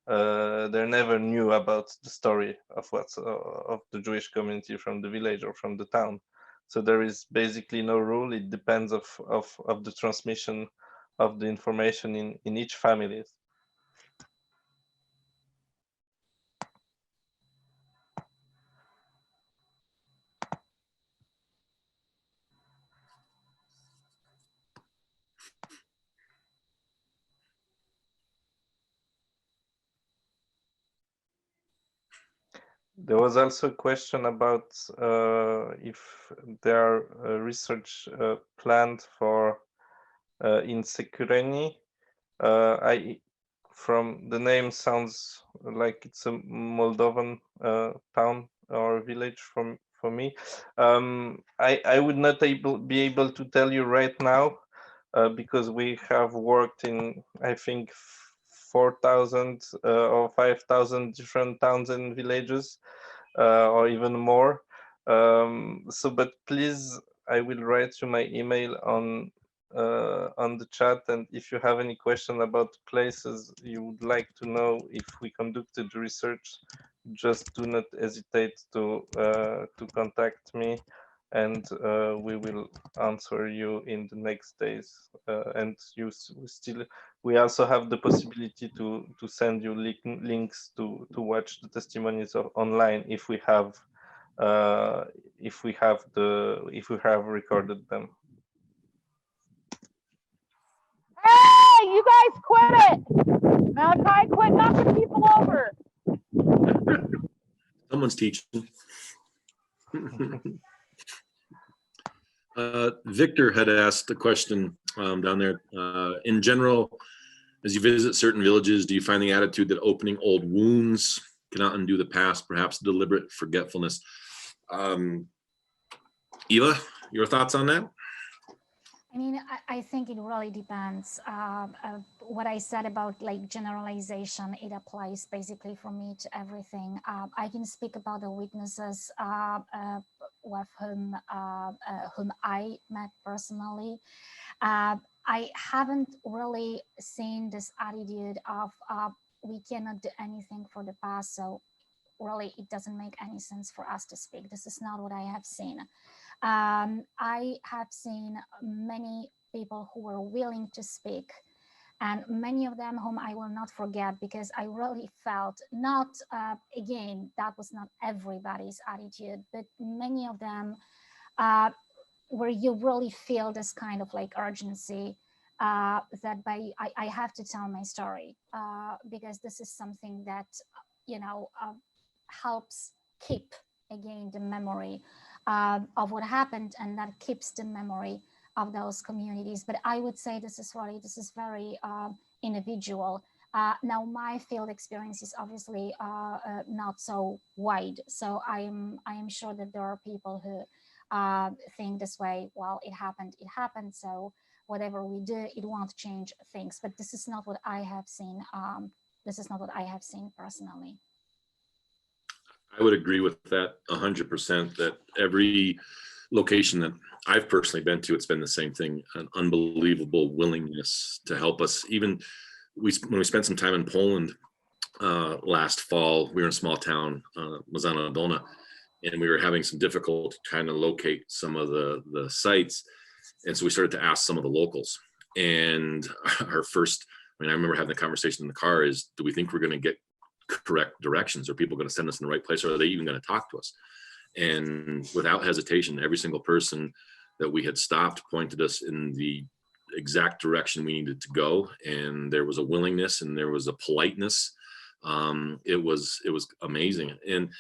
knew about the story of of the Jewish community from the village or from the town. So there is basically no rule. It depends of the transmission of the information in each family. There was also a question about if there are research planned for in Sekureni. From the name sounds like it's a Moldovan town or village for me. I would not be able to tell you right now because we have worked in, I think, 4,000 or 5,000 different towns and villages, or even more. But please, I will write you my email on the chat, and if you have any question about places you would like to know if we conducted research, just do not hesitate to contact me, and we will answer you in the next days. And we also have the possibility to send you links to watch the testimonies online if we have recorded them. Hey, you guys quit it! Malachi, quit knocking people over. Someone's teaching. Victor had asked a question down there. In general, as you visit certain villages, do you find the attitude that opening old wounds cannot undo the past, perhaps deliberate forgetfulness? Ewa, your thoughts on that? I mean, I think it really depends. What I said about like generalization, it applies basically for me to everything. I can speak about the witnesses with whom I met personally. I haven't really seen this attitude of we cannot do anything for the past, so really it doesn't make any sense for us to speak. This is not what I have seen. I have seen many people who were willing to speak, and many of them whom I will not forget, because I really felt not, again, that was not everybody's attitude, but many of them where you really feel this kind of like urgency that I have to tell my story because this is something that, you know, helps keep again the memory of what happened, and that keeps the memory of those communities. But I would say this is very individual. Now my field experience is obviously not so wide, so I am sure that there are people who think this way. Well, it happened, so whatever we do, it won't change things. But this is not what I have seen. This is not what I have seen personally. I would agree with that 100%, that every location that I've personally been to, it's been the same thing, an unbelievable willingness to help us. Even when we spent some time in Poland last fall, we were in a small town, Mazana Dona, and we were having some difficulty trying to locate some of the sites. And so we started to ask some of the locals. And our first, I remember having the conversation in the car is, do we think we're going to get correct directions? Are people going to send us in the right place, or are they even going to talk to us? And without hesitation, every single person that we had stopped pointed us in the exact direction we needed to go. And there was a willingness and there was a politeness. It was amazing. And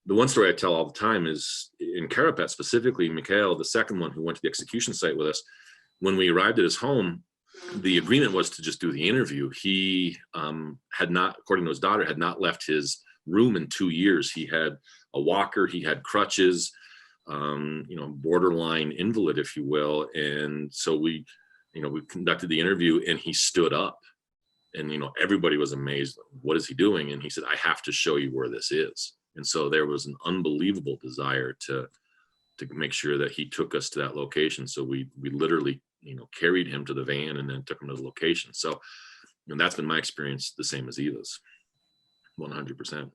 the one story I tell all the time is in Karapets, specifically, Mikhail, the second one who went to the execution site with us, when we arrived at his home, the agreement was to just do the interview. He had not, according to his daughter, had not left his room in 2 years. He had a walker, he had crutches, borderline invalid, if you will. And so we conducted the interview, and he stood up, and everybody was amazed. What is he doing? And he said, I have to show you where this is. And so there was an unbelievable desire to make sure that he took us to that location. So we literally carried him to the van and then took him to the location. So that's been my experience, the same as Eva's, 100%.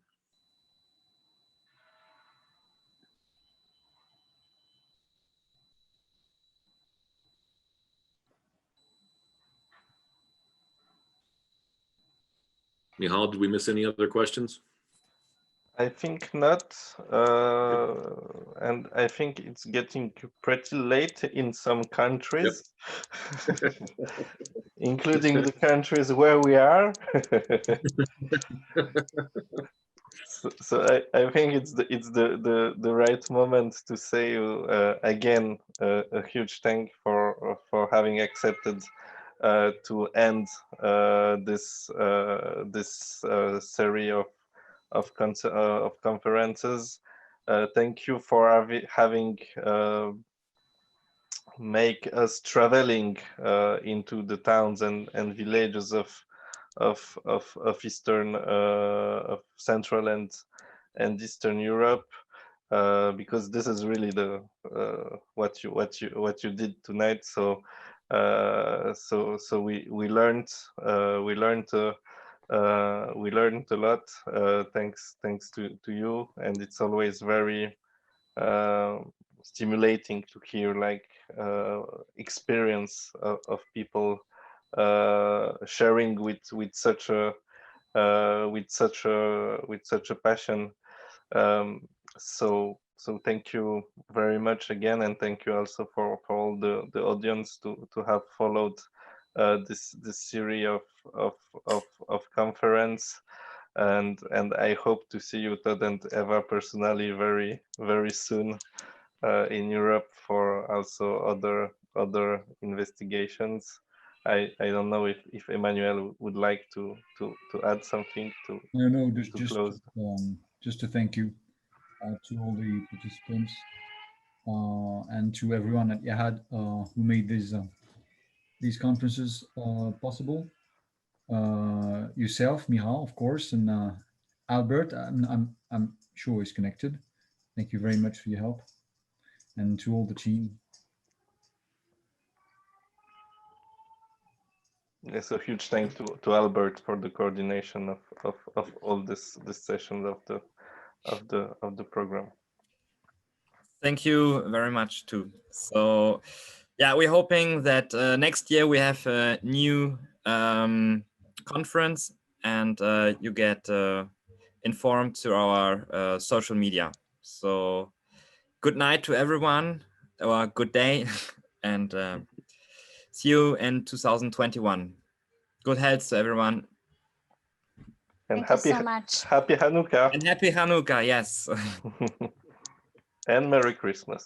Nihal, did we miss any other questions? I think not, and I think it's getting pretty late in some countries, yep. Including the countries where we are. I think it's the right moment to say again a huge thank for having accepted to end this series of conferences. Thank you for having make us traveling into the towns and villages of Eastern, of Central and Eastern Europe, because this is really the what you did tonight. So we learned a lot. Thanks to you, and it's always very stimulating to hear like experience of people sharing with such a passion. So thank you very much again, and thank you also for all the audience to have followed this series of conference. And I hope to see you, Todd and Eva, personally very soon in Europe for also other investigations. I don't know if Emmanuel would like to add something to No, to close. just to thank you to all the participants and to everyone at Yahad who made these conferences possible. Yourself, Michal, of course, and Albert. I'm sure is connected. Thank you very much for your help, and to all the team. Yes, a huge thanks to Albert for the coordination of all this sessions of the program. Thank you very much too. So yeah, we're hoping that next year we have a new conference, and you get informed through our social media. So good night to everyone, or good day, and see you in 2021. Good health to everyone. And Thank you so much. Happy Hanukkah. And happy Hanukkah, yes. And Merry Christmas.